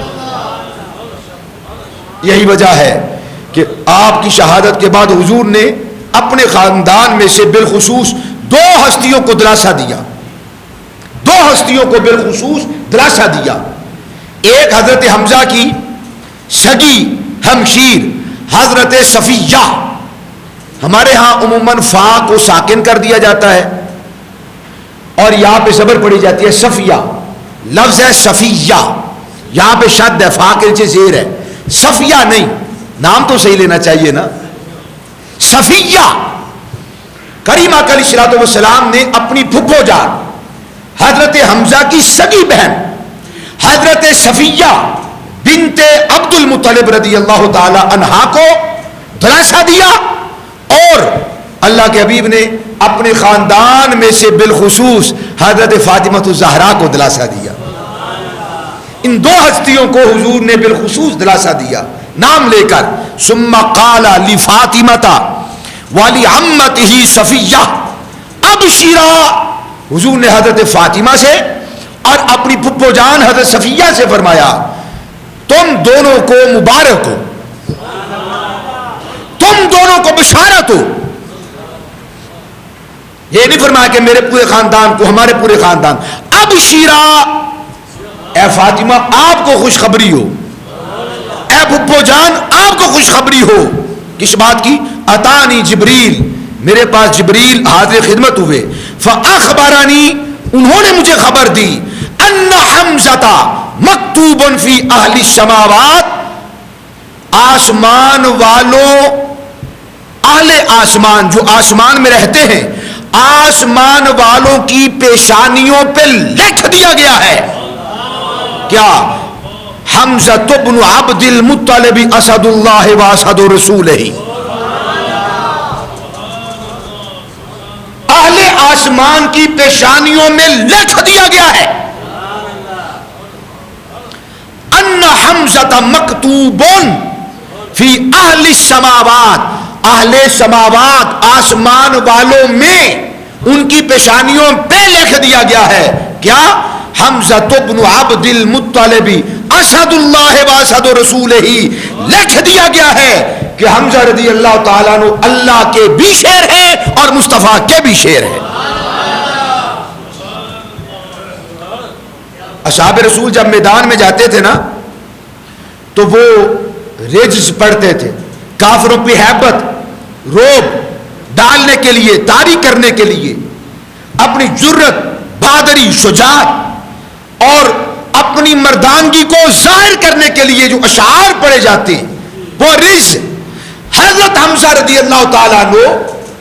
یہی وجہ ہے کہ آپ کی شہادت کے بعد حضور نے اپنے خاندان میں سے بالخصوص دو ہستیوں کو دلاسا دیا، دو ہستیوں کو بالخصوص دلاسا دیا۔ ایک حضرت حمزہ کی سگی ہمشیر حضرت صفیہ، ہمارے ہاں عموماً فا کو ساکن کر دیا جاتا ہے اور یہاں پہ زبر پڑی جاتی ہے صفیہ، لفظ ہے صفیہ، یہاں پہ شد ہے، فا کے نیچے زیر ہے، صفیہ نہیں، نام تو صحیح لینا چاہیے نا، صفیہ۔ کریم آقا علیہ الصلوۃ والسلام نے اپنی پھپھو جان حضرت حمزہ کی سگی بہن حضرت صفیہ بنت عبد المطلب رضی اللہ تعالی عنہا کو دلاسا دیا، اور اللہ کے حبیب نے اپنے خاندان میں سے بالخصوص حضرت فاطمہ الزہرا کو دلاسا دیا۔ ان دو ہستیوں کو حضور نے بالخصوص دلاسا دیا نام لے کر، ثم قال لفاطمہ ولعمتہ صفیہ ابشرا، حضور نے حضرت فاطمہ سے اور اپنی پھپھو جان حضرت صفیہ سے فرمایا تم دونوں کو مبارک ہو، تم دونوں کو بشارت ہو۔ یہ نہیں فرمایا کہ میرے پورے خاندان کو، ہمارے پورے خاندان، ابشرا، اے فاطمہ آپ کو خوشخبری ہو، اے پھپھو جان آپ کو خوشخبری ہو۔ کس بات کی؟ اتانی جبریل، میرے پاس جبریل حاضر خدمت ہوئے، فاخبرنی، انہوں نے مجھے خبر دی، ان حمزہ مکتوب فی اہل السماوات، آسمان والوں، اہل آسمان جو آسمان میں رہتے ہیں، آسمان والوں کی پیشانیوں پہ لکھ دیا گیا ہے کیا؟ حمزہ بن عبد المطلب اسد اللہ و اسد رسولہ، اہل آسمان کی پیشانیوں میں لکھ دیا گیا ہے ان حمزہ مکتوب فی اہل السماوات، اہل سماوات آسمان والوں میں ان کی پیشانیوں پہ لکھ دیا گیا ہے کیا؟ حمزہ بن عبد المطلب اسد اللہ و اسد رسولہ، لکھ دیا گیا ہے کہ حمزہ رضی اللہ تعالیٰ عنہ اللہ کے بھی شیر ہیں اور مصطفیٰ کے بھی شیر ہیں۔ اصحاب رسول جب میدان میں جاتے تھے نا تو وہ رجز پڑھتے تھے، کافروں پہ ہیبت روب ڈالنے کے لیے، طاری کرنے کے لیے، اپنی جرت، بہادری، شجاعت اور اپنی مردانگی کو ظاہر کرنے کے لیے جو اشعار پڑھے جاتے ہیں وہ رجز، حضرت حمزہ رضی اللہ تعالیٰ عنہ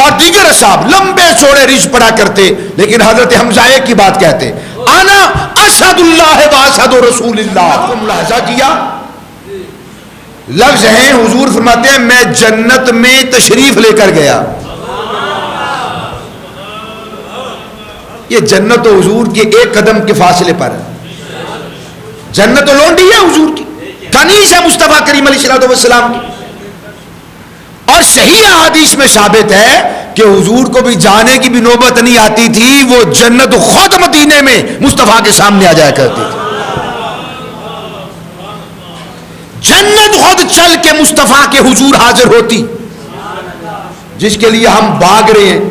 اور دیگر اصحاب لمبے چوڑے رجز پڑھا کرتے، لیکن حضرت حمزہ ایک ہی بات کہتے، انا اسد اللہ و اسد رسول اللہ۔ کو ملاحظہ کیا لفظ ہیں، حضور فرماتے ہیں میں جنت میں تشریف لے کر گیا۔ یہ جنت و حضور کے ایک قدم کے فاصلے پر ہے، جنت و لونڈی ہے حضور کی، کنیز ہے مصطفیٰ کریم علیہ الصلوۃ والسلام کی، اور صحیح حدیث میں ثابت ہے کہ حضور کو بھی جانے کی بھی نوبت نہیں آتی تھی، وہ جنت خود مدینے میں مصطفیٰ کے سامنے آ جایا کرتی تھی، جنت خود چل کے مصطفیٰ کے حضور حاضر ہوتی، جس کے لیے ہم بھاگ رہے ہیں،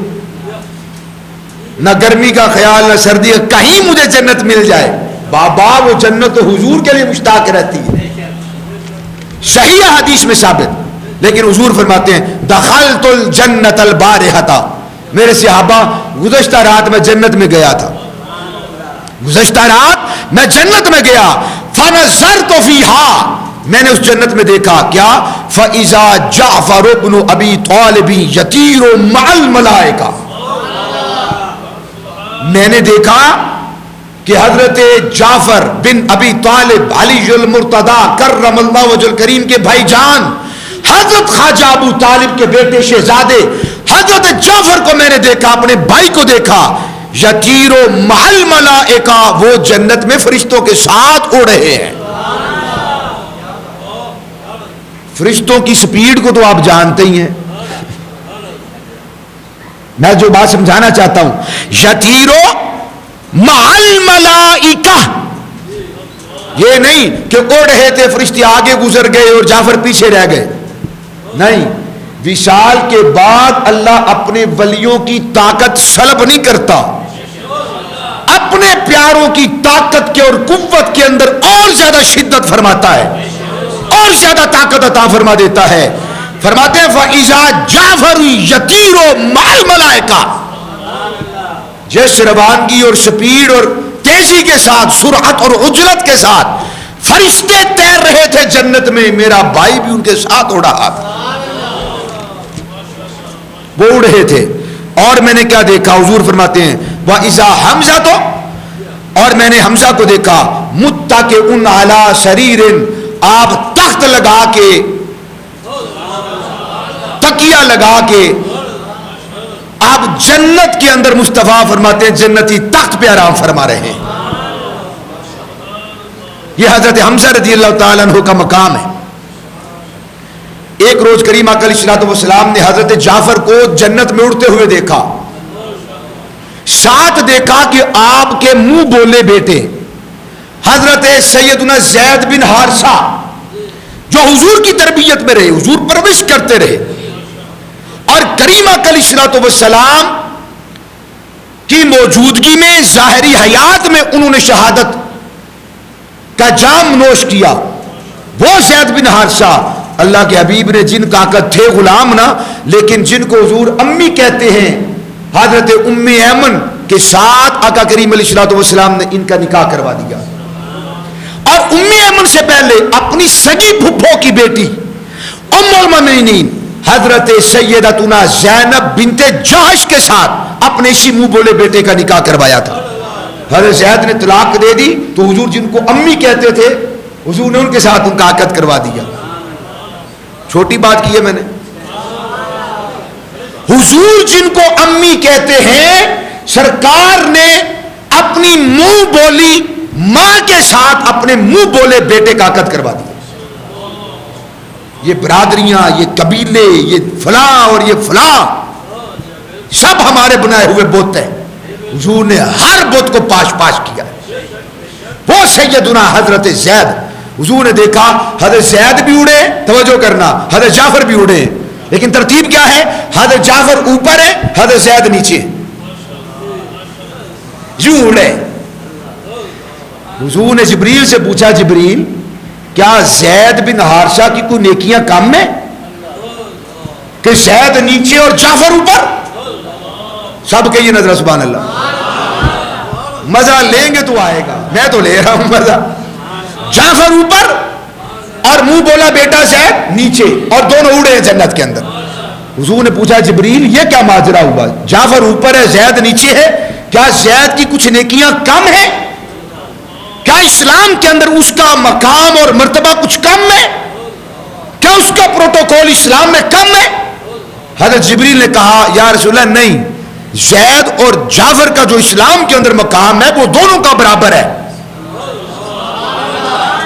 نہ گرمی کا خیال نہ سردی کا، کہیں مجھے جنت مل جائے، بابا وہ جنت تو حضور کے لیے مشتاق رہتی ہے، صحیح حدیث میں ثابت۔ لیکن حضور فرماتے ہیں دخلت الجنت البارحہ، میرے صحابہ گزشتہ رات میں جنت میں گیا تھا، گزشتہ رات میں جنت میں گیا، فنظرت فیہا، میں نے اس جنت میں دیکھا کیا؟ فَإِذَا جَعْفَرُ بْنُ أَبِي طَالِبٍ يَطِيرُ مَعَ الْمَلَائِكَةِ، میں نے دیکھا کہ حضرت جعفر بن ابی طالب علی المرتضی کرم اللہ وجہ الکریم کے بھائی جان، حضرت خواجہ ابو طالب کے بیٹے شہزادے حضرت جعفر کو میں نے دیکھا، اپنے بھائی کو دیکھا، یطیر مع الملائکہ، وہ جنت میں فرشتوں کے ساتھ اڑ رہے ہیں۔ فرشتوں کی سپیڈ کو تو آپ جانتے ہی ہیں، میں جو بات سمجھانا چاہتا ہوں، یطیر مع الملائکہ، یہ نہیں کہ اڑ رہے تھے فرشتے آگے گزر گئے اور جعفر پیچھے رہ گئے، نہیں، وصال کے بعد اللہ اپنے ولیوں کی طاقت سلب نہیں کرتا، اپنے پیاروں کی طاقت کے اور قوت کے اندر اور زیادہ شدت فرماتا ہے، اور زیادہ طاقت عطا فرما دیتا ہے۔ فرماتے ہیں فَإِذَا جَعْفَرُ يَطِيرُ مَعَ الْمَلَائِكَةِ، جس روانگی اور سپیڈ اور تیزی کے ساتھ، سرعت اور عجلت کے ساتھ فرشتے تیر رہے تھے جنت میں، میرا بھائی بھی ان کے ساتھ اڑ رہا تھا، وہ اڑ رہے تھے۔ اور میں نے کیا دیکھا؟ حضور فرماتے ہیں وَإِذَا حَمْزَةُ اور میں نے حمزہ کو دیکھا متکئن علی سریر، آپ تخت لگا کے، تکیہ لگا کے، آپ جنت کے اندر، مصطفیٰ فرماتے ہیں جنتی تخت پہ آرام فرما رہے ہیں۔ یہ حضرت حمزہ رضی اللہ تعالیٰ عنہ کا مقام ہے۔ ایک روز کریم آقا علیہ الصلوۃ والسلام نے حضرت جعفر کو جنت میں اڑتے ہوئے دیکھا، ساتھ دیکھا کہ آپ کے منہ بولے بیٹے حضرت سیدنا زید بن حارثہ، جو حضور کی تربیت میں رہے، حضور پرورش کرتے رہے، اور کریم آقا علیہ الصلوۃ والسلام کی موجودگی میں ظاہری حیات میں انہوں نے شہادت کا جام نوش کیا۔ وہ زید بن حارثہ، اللہ کے حبیب نے جن کا تھے غلام نہ، لیکن جن کو حضور امی کہتے ہیں، حضرت ام ایمن کے ساتھ آقا کریم علیہ الصلوۃ والسلام نے ان کا نکاح کروا دیا۔ اور ام ایمن سے پہلے اپنی سگی پھپھو کی بیٹی ام المؤمنین حضرت سیدتنا زینب بنت جحش کے ساتھ اپنے اسی منہ بولے بیٹے کا نکاح کروایا تھا۔ حضرت زید نے طلاق دے دی تو حضور جن کو امی کہتے تھے، حضور نے ان کے ساتھ ان کا عقد کروا دیا۔ چھوٹی بات کی ہے میں نے، حضور جن کو امی کہتے ہیں، سرکار نے اپنی منہ بولی ماں کے ساتھ اپنے منہ بولے بیٹے کا عقد کروا دیا۔ یہ برادریاں، یہ قبیلے، یہ فلاں اور یہ فلاں سب ہمارے بنائے ہوئے بت ہیں، حضور نے ہر بت کو پاش پاش کیا۔ وہ سیدنا حضرت زید، حضور نے دیکھا حضرت زید بھی اڑے، توجہ کرنا، حضرت جعفر بھی اڑے، لیکن ترتیب کیا ہے؟ حضرت جعفر اوپر ہے، حضرت زید نیچے، یوں اڑے۔ حضور نے جبریل سے پوچھا، جبریل کیا زید بن حارثہ کی کوئی نیکیاں کم ہیں کہ زید نیچے اور جعفر اوپر؟ سب کہیے نظر سبحان اللہ، مزہ لیں گے تو آئے گا، میں تو لے رہا ہوں مزہ۔ جعفر اوپر اور منہ بولا بیٹا زید نیچے، اور دونوں اڑے ہیں جنت کے اندر۔ حضور نے پوچھا جبریل یہ کیا ماجرا ہوا؟ جعفر اوپر ہے زید نیچے ہے، کیا زید کی کچھ نیکیاں کم ہیں؟ کیا اسلام کے اندر اس کا مقام اور مرتبہ کچھ کم ہے؟ کیا اس کا پروٹوکول اسلام میں کم ہے؟ حضرت جبریل نے کہا یا رسول اللہ نہیں، زید اور جعفر کا جو اسلام کے اندر مقام ہے وہ دونوں کا برابر ہے۔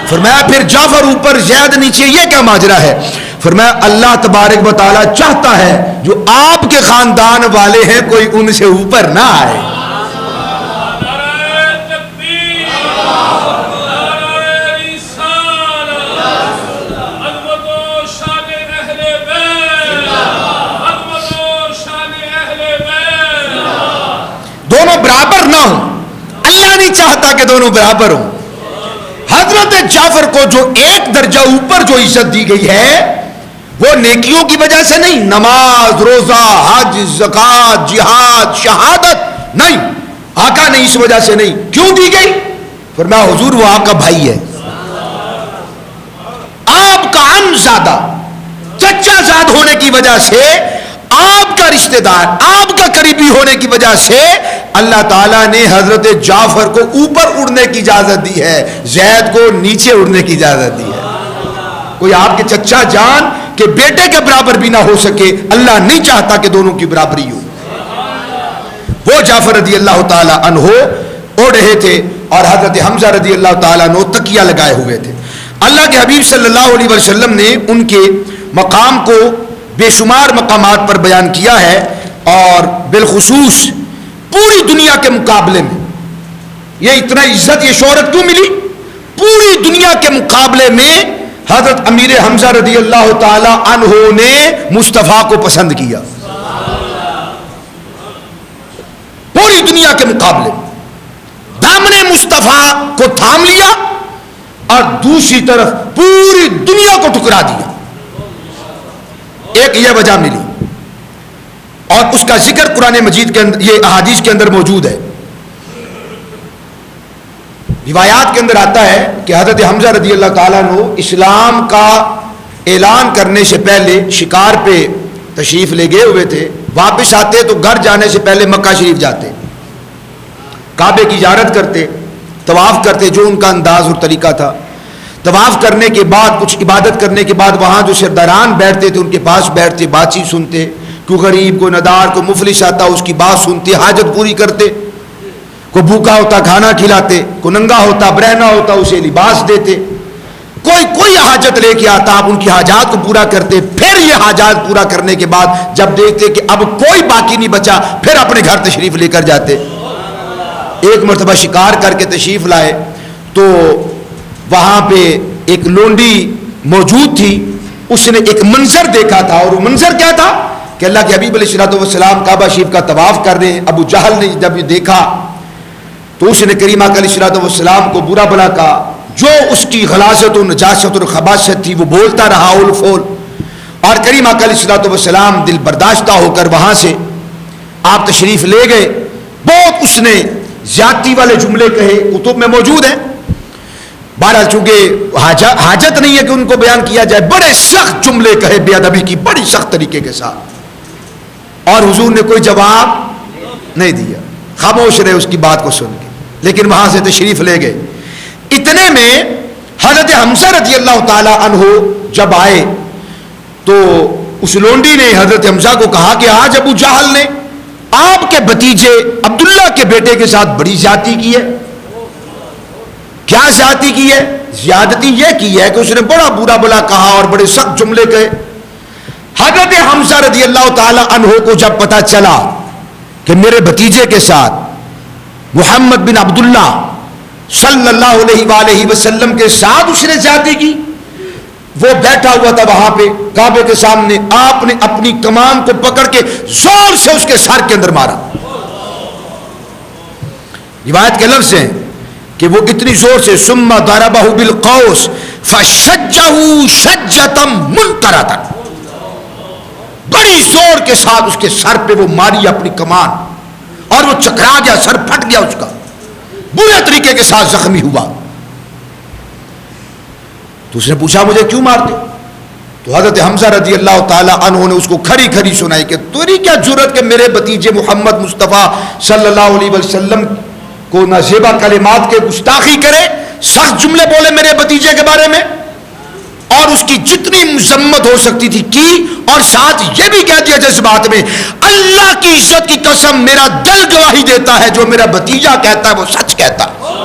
فرمایا پھر جعفر اوپر زید نیچے یہ کیا ماجرا ہے؟ فرمایا اللہ تبارک و تعالی چاہتا ہے جو آپ کے خاندان والے ہیں کوئی ان سے اوپر نہ آئے۔ دونوں برابر نہ ہوں، اللہ نہیں چاہتا کہ دونوں برابر ہوں۔ حضرت جعفر کو جو ایک درجہ اوپر جو عزت دی گئی ہے وہ نیکیوں کی وجہ سے نہیں، نماز، روزہ، حج، زکوٰۃ، جہاد، شہادت نہیں، آقا نے اس وجہ سے نہیں۔ کیوں دی گئی؟ فرمایا حضور وہ آپ کا بھائی ہے، آپ کا انزادہ، چچا زاد ہونے کی وجہ سے، آپ کا رشتہ دار، آپ کا قریبی ہونے کی وجہ سے اللہ تعالیٰ نے حضرت جعفر کو اوپر اڑنے کی اجازت دی ہے، زید کو نیچے اڑنے کی اجازت دی ہے۔ کوئی آپ کے چچا جان کے بیٹے کے برابر بھی نہ ہو سکے، اللہ نہیں چاہتا کہ دونوں کی برابری ہو۔ وہ جعفر رضی اللہ تعالیٰ عنہ اڑ رہے تھے اور حضرت حمزہ رضی اللہ تعالیٰ عنہ تکیہ لگائے ہوئے تھے۔ اللہ کے حبیب صلی اللہ علیہ وسلم نے ان کے مقام کو بے شمار مقامات پر بیان کیا ہے، اور بالخصوص پوری دنیا کے مقابلے میں یہ اتنا عزت، یہ شہرت کیوں ملی؟ پوری دنیا کے مقابلے میں حضرت امیر حمزہ رضی اللہ تعالی عنہ نے مصطفیٰ کو پسند کیا، پوری دنیا کے مقابلے دامن مصطفیٰ کو تھام لیا اور دوسری طرف پوری دنیا کو ٹکرا دیا۔ ایک یہ وجہ ملی، اور اس کا ذکر قرآن مجید کے اندر، یہ احادیث کے اندر موجود ہے۔ روایات کے اندر آتا ہے کہ حضرت حمزہ رضی اللہ تعالیٰ عنہ اسلام کا اعلان کرنے سے پہلے شکار پہ تشریف لے گئے ہوئے تھے، واپس آتے تو گھر جانے سے پہلے مکہ شریف جاتے، کعبے کی زیارت کرتے، طواف کرتے، جو ان کا انداز اور طریقہ تھا. طواف کرنے کے بعد، کچھ عبادت کرنے کے بعد وہاں جو سرداران بیٹھتے تھے ان کے پاس بیٹھتے، بات چیت سنتے، کوئی غریب، کوئی ندار، کوئی مفلس آتا اس کی بات سنتے، حاجت پوری کرتے. کوئی بھوکا ہوتا کھانا کھلاتے، کوئی ننگا ہوتا برہنہ ہوتا اسے لباس دیتے، کوئی حاجت لے کے آتا، آپ ان کی حاجات کو پورا کرتے. پھر یہ حاجات پورا کرنے کے بعد جب دیکھتے کہ اب کوئی باقی نہیں بچا، پھر اپنے گھر تشریف لے کر جاتے. ایک مرتبہ شکار کر کے تشریف لائے تو وہاں پہ ایک لونڈی موجود تھی. اس نے ایک منظر دیکھا تھا، اور وہ منظر کیا تھا کہ اللہ کے حبیب علیہ السلام کعبہ شریف کا طواف کر رہے ہیں. ابو جہل نے جب یہ دیکھا تو اس نے کریم آقا علیہ السلام کو برا بلا کہا. جو اس کی غلاظت و نجاست اور خباثت تھی وہ بولتا رہا اول فول. اور کریم آقا علیہ السلام دل برداشتہ ہو کر وہاں سے آپ تشریف لے گئے. بہت اس نے زیادتی والے جملے کہے، کتب میں موجود ہیں. بہرحال چونکہ حاجت نہیں ہے کہ ان کو بیان کیا جائے، بڑے سخت جملے کہے بے ادبی کی، بڑی سخت طریقے کے ساتھ. اور حضور نے کوئی جواب نہیں دیا، خاموش رہے اس کی بات کو سن کے. لیکن وہاں سے تشریف لے گئے. اتنے میں حضرت حمزہ رضی اللہ تعالی عنہ جب آئے تو اس لونڈی نے حضرت حمزہ کو کہا کہ آج ابو جہل نے آپ کے بھتیجے عبداللہ کے بیٹے کے ساتھ بڑی زیادتی کی ہے. کیا زیادتی کی ہے؟ زیادتی یہ کی ہے کہ اس نے بڑا برا بلا کہا اور بڑے سخت جملے کہے. حضرت حمزہ رضی اللہ تعالی عنہ کو جب پتا چلا کہ میرے بھتیجے کے ساتھ محمد بن عبداللہ صلی اللہ علیہ وآلہ وسلم کے ساتھ اس نے زیادتی کی، وہ بیٹھا ہوا تھا وہاں پہ کعبے کے سامنے. آپ نے اپنی کمان کو پکڑ کے زور سے اس کے سر کے اندر مارا. روایت کے لفظ ہیں کہ وہ اتنی زور سے ثم ضربہ بالقوس فشجہ شجۃ منکرۃ، بڑی زور کے ساتھ اس کے سر پہ وہ ماری اپنی کمان، اور وہ چکرا گیا، سر پھٹ گیا اس کا، برے طریقے کے ساتھ زخمی ہوا. تو اس نے پوچھا مجھے کیوں مارتے؟ تو حضرت حمزہ رضی اللہ تعالی عنہ نے اس کو کھڑی کھڑی سنائی کہ تیری کیا جرت کہ میرے بھتیجے محمد مصطفیٰ صلی اللہ علیہ وسلم کو نازیبا کلمات کے گستاخی کرے، سخت جملے بولے میرے بھتیجے کے بارے میں، اور اس کی جتنی مذمت ہو سکتی تھی کی، اور ساتھ یہ بھی کہہ دیا جس بات میں اللہ کی عزت کی قسم میرا دل گواہی دیتا ہے جو میرا بھتیجا کہتا ہے وہ سچ کہتا ہے.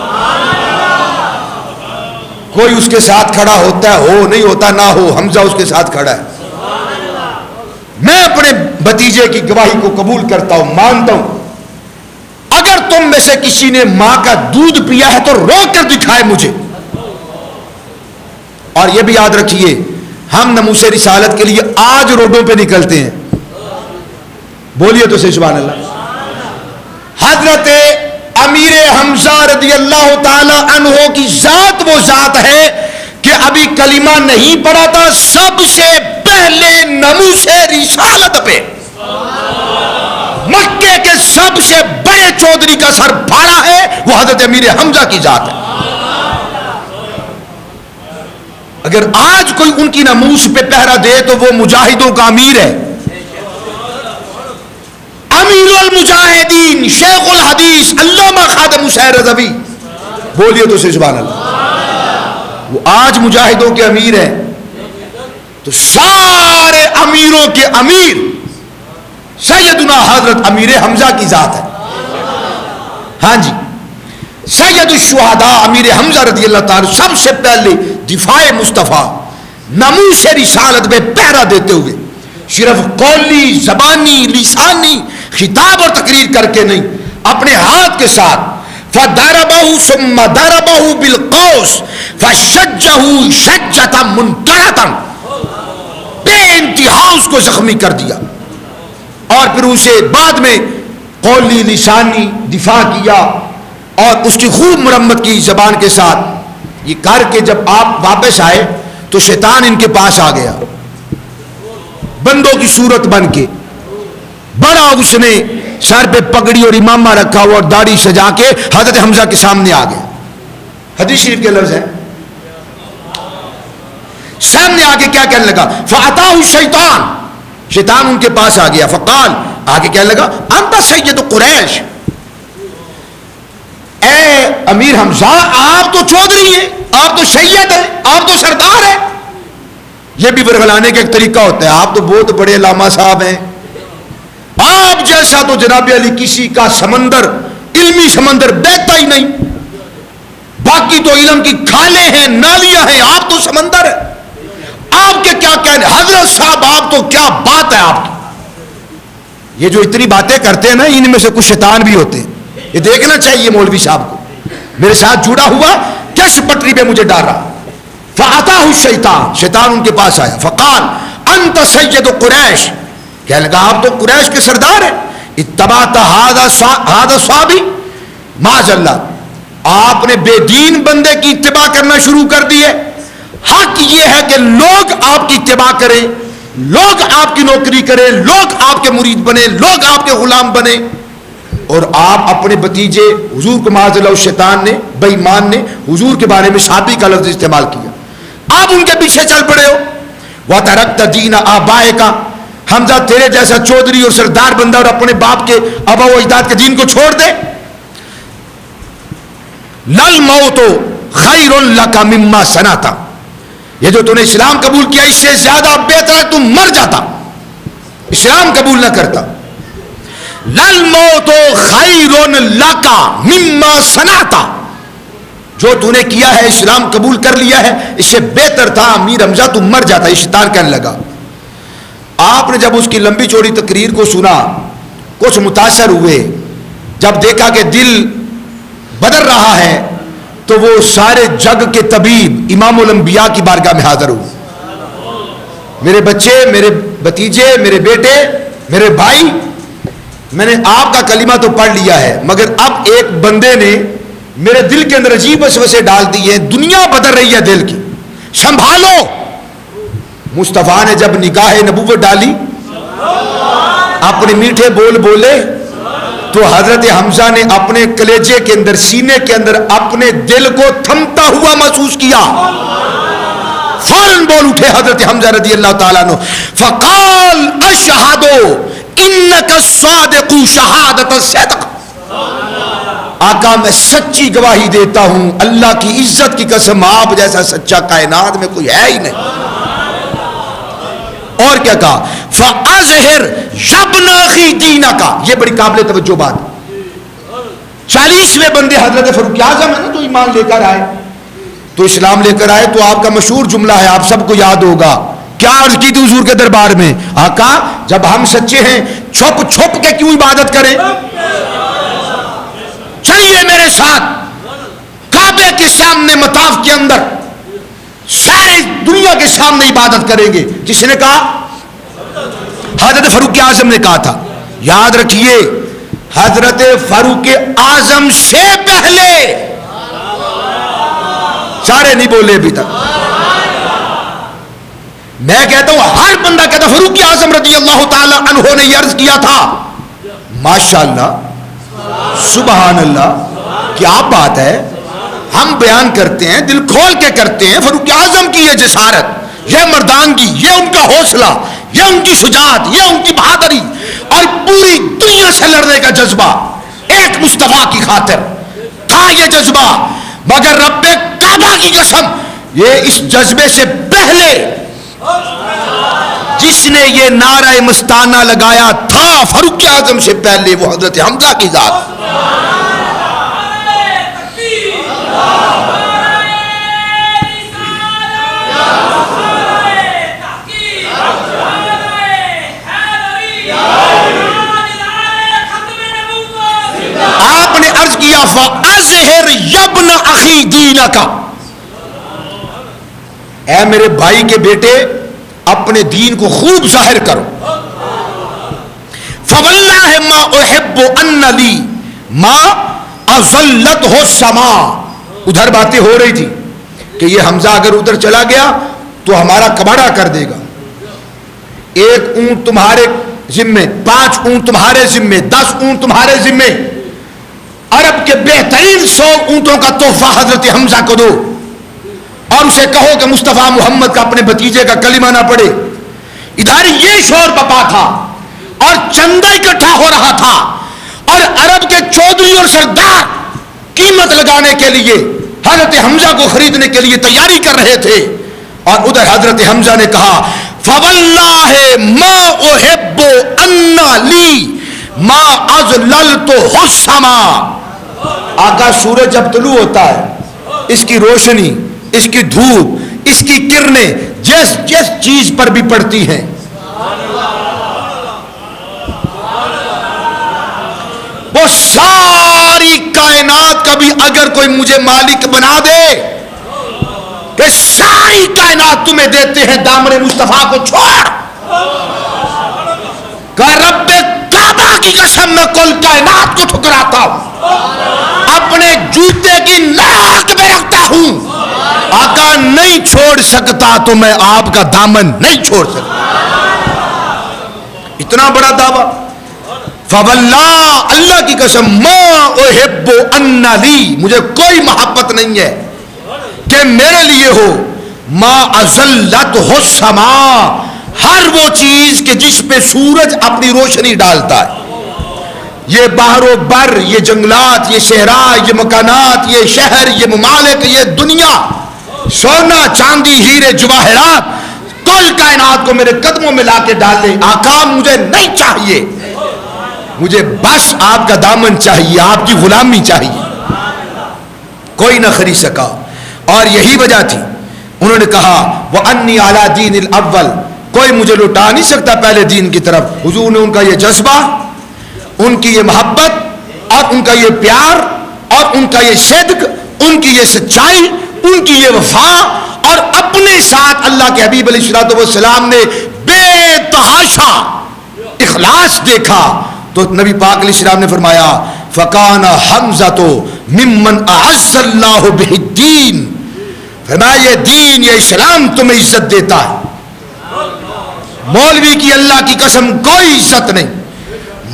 کوئی اس کے ساتھ کھڑا ہوتا ہے، ہو نہیں ہوتا نہ ہو، حمزہ اس کے ساتھ کھڑا ہے. میں اپنے بھتیجے کی گواہی کو قبول کرتا ہوں، مانتا ہوں. اگر تم میں سے کسی نے ماں کا دودھ پیا ہے تو رو کر دکھائے مجھے. اور یہ بھی یاد رکھیے ہم ناموس رسالت کے لیے آج روڈوں پہ نکلتے ہیں. بولیے تو سبحان اللہ. حضرت امیر حمزہ رضی اللہ تعالی عنہ کی ذات وہ ذات ہے کہ ابھی کلمہ نہیں پڑھا تھا، سب سے پہلے ناموس رسالت پہ مکے کے سب سے بڑے چودھری کا سر پھاڑا ہے، وہ حضرت امیر حمزہ کی ذات ہے. اگر آج کوئی ان کی ناموس پہ پہرا دے تو وہ مجاہدوں کا امیر ہے، امیر المجاہدین، شیخ الحدیث، علامہ خادم حسین رضوی. بولیے تو سبحان اللہ. وہ آج مجاہدوں کے امیر ہیں. تو سارے امیروں کے امیر سیدنا حضرت امیر حمزہ کی ذات ہے. ہاں جی، سید الشہداء امیر حمزہ رضی اللہ تعالی سب سے پہلے دفاع مصطفیٰ ناموس رسالت میں پہرا دیتے ہوئے صرف قولی، زبانی، لسانی خطاب اور تقریر کر کے نہیں، اپنے ہاتھ کے ساتھ فَضَرَبَهُ ثُمَّ ضَرَبَهُ بِالْقَوْسِ فَشَجَّهُ شَجَّةً مُنْكَرَةً، بے انتہا اس کو زخمی کر دیا. اور پھر اسے بعد میں قولی لسانی دفاع کیا اور اس کی خوب مرمت کی زبان کے ساتھ. یہ کر کے جب آپ واپس آئے تو شیطان ان کے پاس آ گیا بندوں کی صورت بن کے. بڑا اس نے سر پہ پگڑی اور امامہ رکھا ہوا اور داڑھی سجا کے حضرت حمزہ کے سامنے آ گیا. حدیث شریف کے لفظ ہے، سامنے آ کے کیا کہنے لگا؟ فَأَتَاهُ الشَّيْطَانُ، شیطان ان کے پاس آ گیا. فقال، آگے کہنے لگا انت سید قریش، اے امیر حمزہ آپ تو چودھری ہیں، آپ تو سید ہیں، آپ تو سردار ہیں. یہ بھی ورغلانے کا ایک طریقہ ہوتا ہے. آپ تو بہت بڑے علامہ صاحب ہیں، آپ جیسا تو جناب علی کسی کا سمندر، علمی سمندر بہتا ہی نہیں. باقی تو علم کی کھالیں ہیں، نالیاں ہیں، آپ تو سمندر ہیں. آپ کے کیا کہنے حضرت صاحب، آپ تو کیا بات ہے آپ کی. یہ جو اتنی باتیں کرتے ہیں نا، ان میں سے کچھ شیطان بھی ہوتے ہیں. یہ دیکھنا چاہیے مولوی صاحب کو. میرے ساتھ جڑا ہوا کس پٹری پہ مجھے ڈال رہا. فَأَتَاهُ الشَّيْطَانُ، شیطان ان کے پاس آیا. فَقَالَ أَنْتَ سَيِّدُ قُرَيْشٍ، کہنے لگا آپ تو قریش کے سردار ہیں. اتبعت هذا صحابی معاذ اللہ، آپ نے بے دین بندے کی اتباع کرنا شروع کر دی ہے. حق یہ ہے کہ لوگ آپ کی اتباع کریں، لوگ آپ کی نوکری کریں، لوگ آپ کے مرید بنے، لوگ آپ کے غلام بنے، اور آپ اپنے بتیجے حضور کو معاذ اللہ شیطان نے، بے ایمان نے حضور کے بارے میں صحابی کا لفظ استعمال کیا. آپ ان کے پیچھے چل پڑے ہو. وَتَرَكْتَ دِينَ آبَائِكَ، حمزہ تیرے جیسا چودھری اور سردار بندہ اور اپنے باپ کے آبا و اجداد کے دین کو چھوڑ دے. لَلْمَوْتُ خَيْرٌ لَكَ مِمَّا صَنَعْتَ، یہ جو تو نے اسلام قبول کیا اس سے زیادہ بہتر ہے تم مر جاتا، اسلام قبول نہ کرتا. لَلْمَوْتُ خَيْرٌ لَكَ مِمَّا صَنَعْتَ، جو تو نے کیا ہے اسلام قبول کر لیا ہے اس سے بہتر تھا امیر حمزہ تم مر جاتا. یہ شیطان کہنے لگا. آپ نے جب اس کی لمبی چوڑی تقریر کو سنا کچھ متاثر ہوئے. جب دیکھا کہ دل بدل رہا ہے تو وہ سارے جگ کے طبیب امام الانبیاء کی بارگاہ میں حاضر ہوئے. میرے بچے، میرے بتیجے، میرے بیٹے، میرے بھائی، میں نے آپ کا کلمہ تو پڑھ لیا ہے مگر اب ایک بندے نے میرے دل کے اندر عجیب وسوسے ڈال دیے. دنیا بدل رہی ہے دل کی، سنبھالو. مصطفیٰ نے جب نگاہ نبوت ڈالی، اپنے میٹھے بول بولے، تو حضرت حمزہ نے اپنے کلیجے کے اندر، سینے کے اندر اپنے دل کو تھمتا ہوا محسوس کیا. فوراً بول اٹھے حضرت حمزہ رضی اللہ تعالیٰ عنہ. فقال اشہد انک الصادق شہادت الصدق، آقا میں سچی گواہی دیتا ہوں اللہ کی عزت کی قسم آپ جیسا سچا کائنات میں کوئی ہے ہی نہیں. اور کیا کہا؟ فَأَظْهِرْ يَبْنَ أَخِي دِينَكَ، یہ بڑی قابل توجہ بات. 40ویں بندے حضرت فاروق اعظم ہے نا جو ایمان لے کر آئے، تو اسلام لے کر آئے. تو آپ کا مشہور جملہ ہے، آپ سب کو یاد ہوگا. کیا عرض کی تھی حضور کے دربار میں؟ آقا جب ہم سچے ہیں چھپ چھپ کے کیوں عبادت کریں؟ چلیے میرے ساتھ کعبے کے سامنے مطاف کے اندر ساری دنیا کے سامنے عبادت کریں گے. کس نے کہا؟ حضرت فاروق اعظم نے کہا تھا. یاد رکھیے حضرت فاروق اعظم سے پہلے سارے نہیں بولے ابھی تک. میں کہتا ہوں ہر بندہ کہتا فاروق اعظم رضی اللہ تعالی عنہ نے یہ عرض کیا تھا. ماشاءاللہ، سبحان اللہ، کیا بات ہے. ہم بیان کرتے ہیں، دل کھول کے کرتے ہیں. فاروق اعظم کی یہ جسارت، یہ مردانگی، یہ ان کا حوصلہ، یہ ان کی شجاعت، یہ ان کی بہادری اور پوری دنیا سے لڑنے کا جذبہ، ایک مصطفیٰ کی خاطر تھا یہ جذبہ. مگر رب کعبہ کی قسم، یہ اس جذبے سے پہلے جس نے یہ نعرہ مستانہ لگایا تھا فاروق اعظم سے پہلے وہ حضرت حمزہ کی ذات. آپ نے عرض کیا فَأَظْهِرْ يَبْنَ أَخِي دِينَكَ، اے میرے بھائی کے بیٹے اپنے دین کو خوب ظاہر کرو. فَوَاللَّهِ مَا أُحِبُّ أَنَّ لِي مَا أَظَلَّتْهُ السَّمَاءُ. ادھر باتیں ہو رہی تھی کہ یہ حمزہ اگر ادھر چلا گیا تو ہمارا کباڑا کر دے گا. 1 اونٹ تمہارے ذمے، 5 اونٹ تمہارے ذمے، 10 اونٹ تمہارے ذمے. عرب کے بہترین 100 اونٹوں کا تحفہ حضرت حمزہ کو دو اور اسے کہو کہ مصطفیٰ محمد کا اپنے بھتیجے کا کلمہ نہ پڑھے. ادھر یہ شور بپا تھا اور چندہ اکٹھا ہو رہا تھا اور عرب کے چودھری اور سردار قیمت لگانے کے لیے حضرت حمزہ کو خریدنے کے لیے تیاری کر رہے تھے، اور ادھر حضرت حمزہ نے کہا فواللہ ما احب ان لی ما اذللت السما. آقا سورج جب طلوع ہوتا ہے، اس کی روشنی، اس کی دھوپ، اس کی کرنیں جس جس چیز پر بھی پڑتی ہیں، وہ ساری کائنات کا بھی اگر کوئی مجھے مالک بنا دے کہ ساری کائنات تمہیں دیتے ہیں دامن مصطفیٰ کو چھوڑ، کہ رب کعبہ کی قسم میں کل کائنات کو ٹھکراتا ہوں، اپنے جوتے کی ناک میں رکھتا ہوں، آقا نہیں چھوڑ سکتا تو میں آپ کا دامن نہیں چھوڑ سکتا. اتنا بڑا دعویٰ. فواللہ، اللہ کی قسم، ما احب ان لی، مجھے کوئی محبت نہیں ہے کہ میرے لیے ہو ما اذلت السما، ہر وہ چیز کہ جس پہ سورج اپنی روشنی ڈالتا ہے. یہ بحر و بر، یہ جنگلات، یہ صحرا، یہ مکانات، یہ شہر، یہ ممالک، یہ دنیا، سونا چاندی ہیرے جواہرات، کل کائنات کو میرے قدموں میں لا کے ڈالے. آقا مجھے نہیں چاہیے، مجھے بس آپ کا دامن چاہیے، آپ کی غلامی چاہیے. کوئی نہ خرید سکا، اور یہی وجہ تھی انہوں نے کہا وَأَنِّي عَلَى دِينِ الْأَوَّلِ، کوئی مجھے لوٹا نہیں سکتا پہلے دین کی طرف. حضور نے ان کا یہ جذبہ، ان کی یہ محبت، اور ان کا یہ پیار، اور ان کا یہ صدق، ان کی یہ سچائی، ان کی یہ وفا، اور اپنے ساتھ اللہ کے حبیب علیہ السلام نے بے تحاشا اخلاص دیکھا. تو نبی پاک علیہ السلام نے فرمایا فَقَانَ حَمْزَةُ مِمَّنْ أَعَزَّ اللَّهُ بِهِ الدِّينَ، فرمایا یہ دین، یہ اسلام تمہیں عزت دیتا ہے. مولوی کی اللہ کی قسم کوئی عزت نہیں.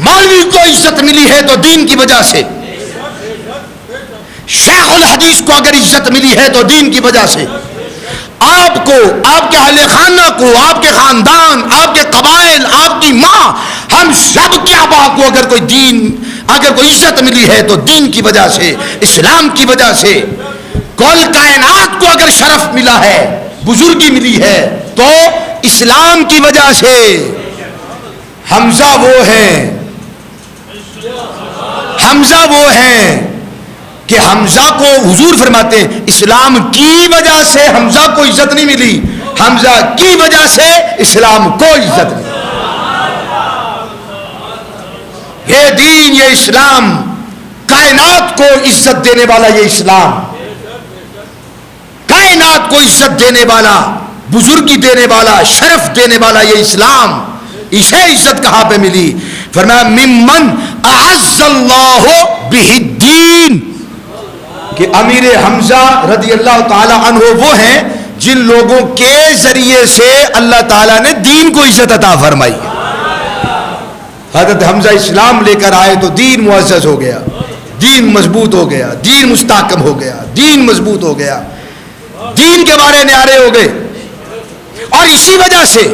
مولوی کو عزت ملی ہے تو دین کی وجہ سے، شیخ الحدیث کو اگر عزت ملی ہے تو دین کی وجہ سے. آپ کو، آپ کے اہل خانہ کو، آپ کے خاندان، آپ کے قبائل، آپ کی ماں، ہم سب کے آبا کو اگر کوئی دین، اگر کوئی عزت ملی ہے تو دین کی وجہ سے، اسلام کی وجہ سے. کل کائنات کو اگر شرف ملا ہے، بزرگی ملی ہے تو اسلام کی وجہ سے. حمزہ وہ ہیں، حمزہ وہ ہیں کہ حمزہ کو حضور فرماتے ہیں اسلام کی وجہ سے حمزہ کو عزت نہیں ملی، حمزہ کی وجہ سے اسلام کو عزت ملی. یہ دین، یہ اسلام، کائنات کو عزت دینے والا یہ اسلام، کائنات کو عزت دینے والا، بزرگی دینے والا، شرف دینے والا یہ اسلام. اسے عزت کہاں پہ ملی؟ فرمایا ممن اعز اللہ بہ الدین، کہ امیر حمزہ رضی اللہ تعالی عنہ وہ ہیں جن لوگوں کے ذریعے سے اللہ تعالیٰ نے دین کو عزت عطا فرمائی. حضرت حمزہ اسلام لے کر آئے تو دین معزز ہو گیا، دین مضبوط ہو گیا، دین مستحکم ہو گیا، دین مضبوط ہو گیا، دین کے بارے نعرے ہو گئے. اور اسی وجہ سے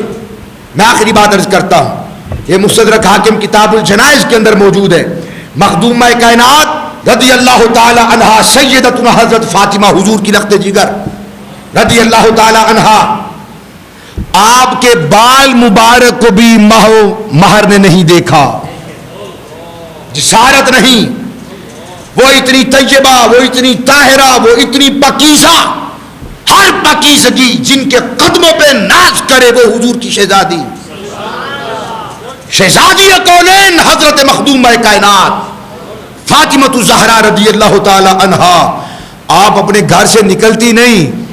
میں آخری بات عرض کرتا ہوں، یہ مستدرک حاکم کتاب الجنائز کے اندر موجود ہے. مخدومہ کائنات رضی اللہ تعالی عنہا سیدتنا حضرت فاطمہ حضور کی لخت جگر رضی اللہ تعالی عنہا، آپ کے بال مبارک کو بھی مہر نے نہیں دیکھا، جسارت نہیں. وہ اتنی طیبہ، وہ اتنی طاہرہ، وہ اتنی پاکیزہ، ہر پاکیزگی جن کے قدموں پہ ناز کرے وہ حضور کی شہزادی، شہزادی کونین حضرت مخدومہ کائنات فاطمہ الزہرا رضی اللہ تعالی عنہا. آپ اپنے گھر سے نکلتی نہیں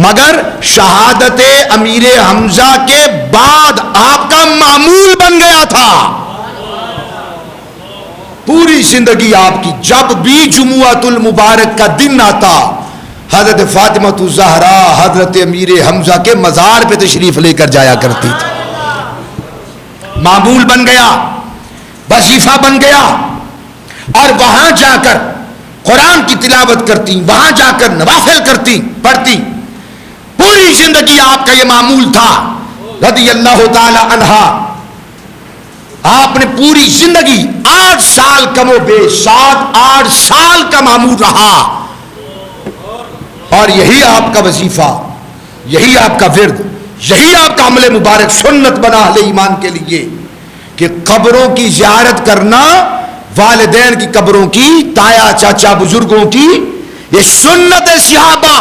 مگر شہادت امیر حمزہ کے بعد آپ کا معمول بن گیا تھا. پوری زندگی آپ کی جب بھی جمعۃ المبارک کا دن آتا حضرت فاطمہ الزہرا حضرت امیر حمزہ کے مزار پہ تشریف لے کر جایا کرتی تھی. معمول بن گیا، وظیفہ بن گیا، اور وہاں جا کر قرآن کی تلاوت کرتی، وہاں جا کر نوافل کرتی، پڑھتی. پوری زندگی آپ کا یہ معمول تھا رضی اللہ تعالی عنہا. آپ نے پوری زندگی 8 سال کم و بیش 7-8 سال کا مامور رہا، اور یہی آپ کا وظیفہ، یہی آپ کا ورد، یہی آپ کا عمل مبارک سنت بنا اہل ایمان کے لیے کہ قبروں کی زیارت کرنا، والدین کی قبروں کی، تایا چاچا بزرگوں کی، یہ سنت صحابہ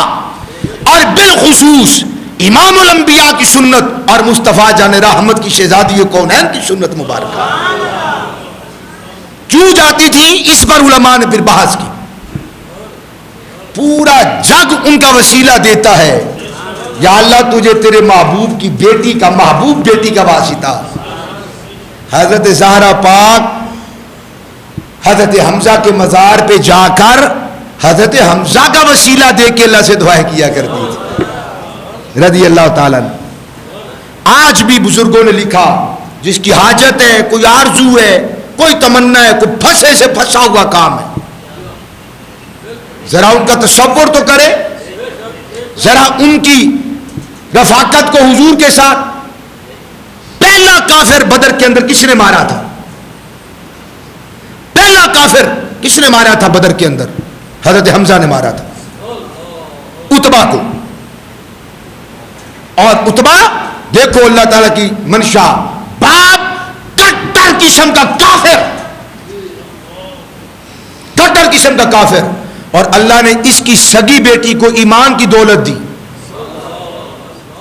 اور بالخصوص امام الانبیاء کی سنت اور مصطفیٰ جان رحمت کی شہزادی کونین کی سنت مبارکہ کیوں جاتی تھی، اس پر علماء نے پھر بحث کی۔ پورا جگ ان کا وسیلہ دیتا ہے، یا اللہ تجھے تیرے محبوب کی بیٹی کا، محبوب بیٹی کا واسطہ حضرت زہرا پاک حضرت حمزہ کے مزار پہ جا کر حضرت حمزہ کا وسیلہ دے کے اللہ سے دعائیں کیا کرتی تھی رضی اللہ تعالیٰ عنہ۔ آج بھی بزرگوں نے لکھا جس کی حاجت ہے، کوئی آرزو ہے، کوئی تمنا ہے، کوئی پھنسے سے پھنسا ہوا کام ہے، ذرا ان کا تصور تو کرے، ذرا ان کی رفاقت کو حضور کے ساتھ۔ پہلا کافر بدر کے اندر کس نے مارا تھا؟ پہلا کافر کس نے مارا تھا بدر کے اندر؟ حضرت حمزہ نے مارا تھا اتبا کو۔ اور اتبا دیکھو اللہ تعالیٰ کی منشا، باپ کٹر قسم کا کافر، کٹر قسم کا کافر، اور اللہ نے اس کی سگی بیٹی کو ایمان کی دولت دی۔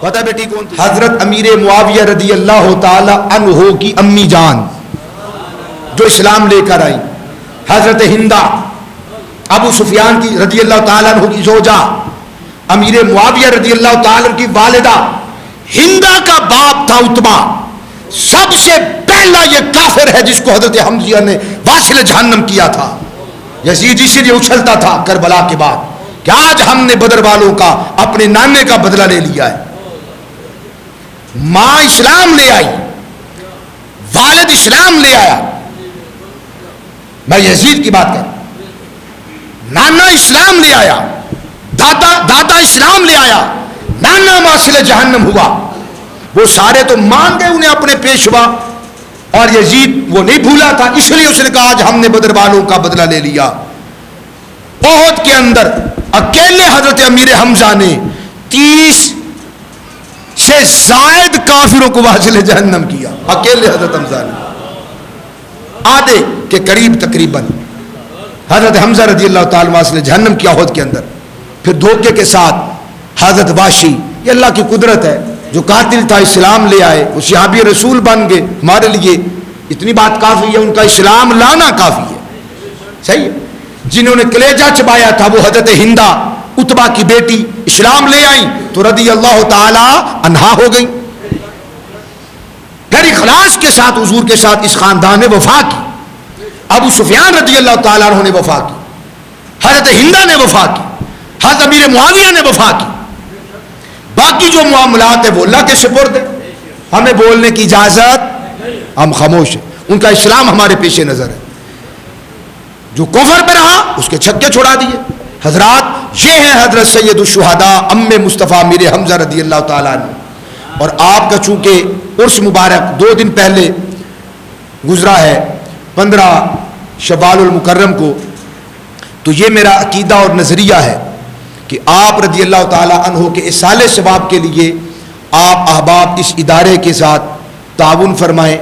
پتہ بیٹی کون تھی؟ حضرت امیر معاویہ رضی اللہ تعالی عنہ کی امی جان جو اسلام لے کر آئی، حضرت ہندہ ابو سفیان کی رضی اللہ تعالیٰ عنہ کی زوجہ، امیر معاویہ رضی اللہ تعالیٰ عنہ کی والدہ، ہندہ کا باپ تھا اتبا۔ سب سے پہلا یہ کافر ہے جس کو حضرت حمزہ نے واصل جہنم کیا تھا۔ یزید اسی لیے اچھلتا تھا کربلا کے بعد کہ آج ہم نے بدر والوں کا، اپنے نانے کا بدلہ لے لیا ہے۔ ماں اسلام لے آئی، والد اسلام لے آیا، میں یزید کی بات کر، نانا اسلام لے آیا، دادا اسلام لے آیا، نانا واصل جہنم ہوا۔ وہ سارے تو مان گئے انہیں اپنے پیشوا، اور یزید وہ نہیں بھولا تھا، اس لیے اس نے کہا آج ہم نے بدر والوں کا بدلہ لے لیا۔ احد کے اندر اکیلے حضرت امیر حمزہ نے 30 سے زائد کافروں کو واصل جہنم کیا، اکیلے حضرت حمزہ نے، آدھے کے قریب تقریباً حضرت حمزہ رضی اللہ تعالیٰ واصل جہنم کیا احد کے اندر۔ پھر دھوکے کے ساتھ حضرت واشی، یہ اللہ کی قدرت ہے، جو قاتل تھا اسلام لے آئے، وہ صحابی رسول بن گئے۔ ہمارے لیے اتنی بات کافی ہے، ان کا اسلام لانا کافی ہے، صحیح ہے۔ جنہوں نے کلیجہ چبایا تھا وہ حضرت ہندہ اتبا کی بیٹی اسلام لے آئی تو رضی اللہ تعالی عنہا ہو گئی۔ پھر اخلاص کے ساتھ حضور کے ساتھ اس خاندان نے وفا کی۔ ابو سفیان رضی اللہ تعالیٰ عنہ نے وفا کی، حضرت ہندہ نے وفا کی، حضرت امیر معاویہ نے وفا کی۔ باقی جو معاملات ہیں وہ اللہ کے سپرد ہے، ہمیں بولنے کی اجازت، ہم خاموش ہیں۔ ان کا اسلام ہمارے پیش نظر ہے، جو کفر پہ رہا اس کے چھکے چھڑا دیے۔ حضرات یہ ہے حضرت سید الشہداء ام مصطفیٰ امیر حمزہ رضی اللہ تعالیٰ عنہ۔ اور آپ کا چونکہ عرس مبارک 2 دن پہلے گزرا ہے 15 شوال المکرم کو، تو یہ میرا عقیدہ اور نظریہ ہے کہ آپ رضی اللہ تعالیٰ عنہ کے اصالِ ثواب کے لیے آپ احباب اس ادارے کے ساتھ تعاون فرمائیں،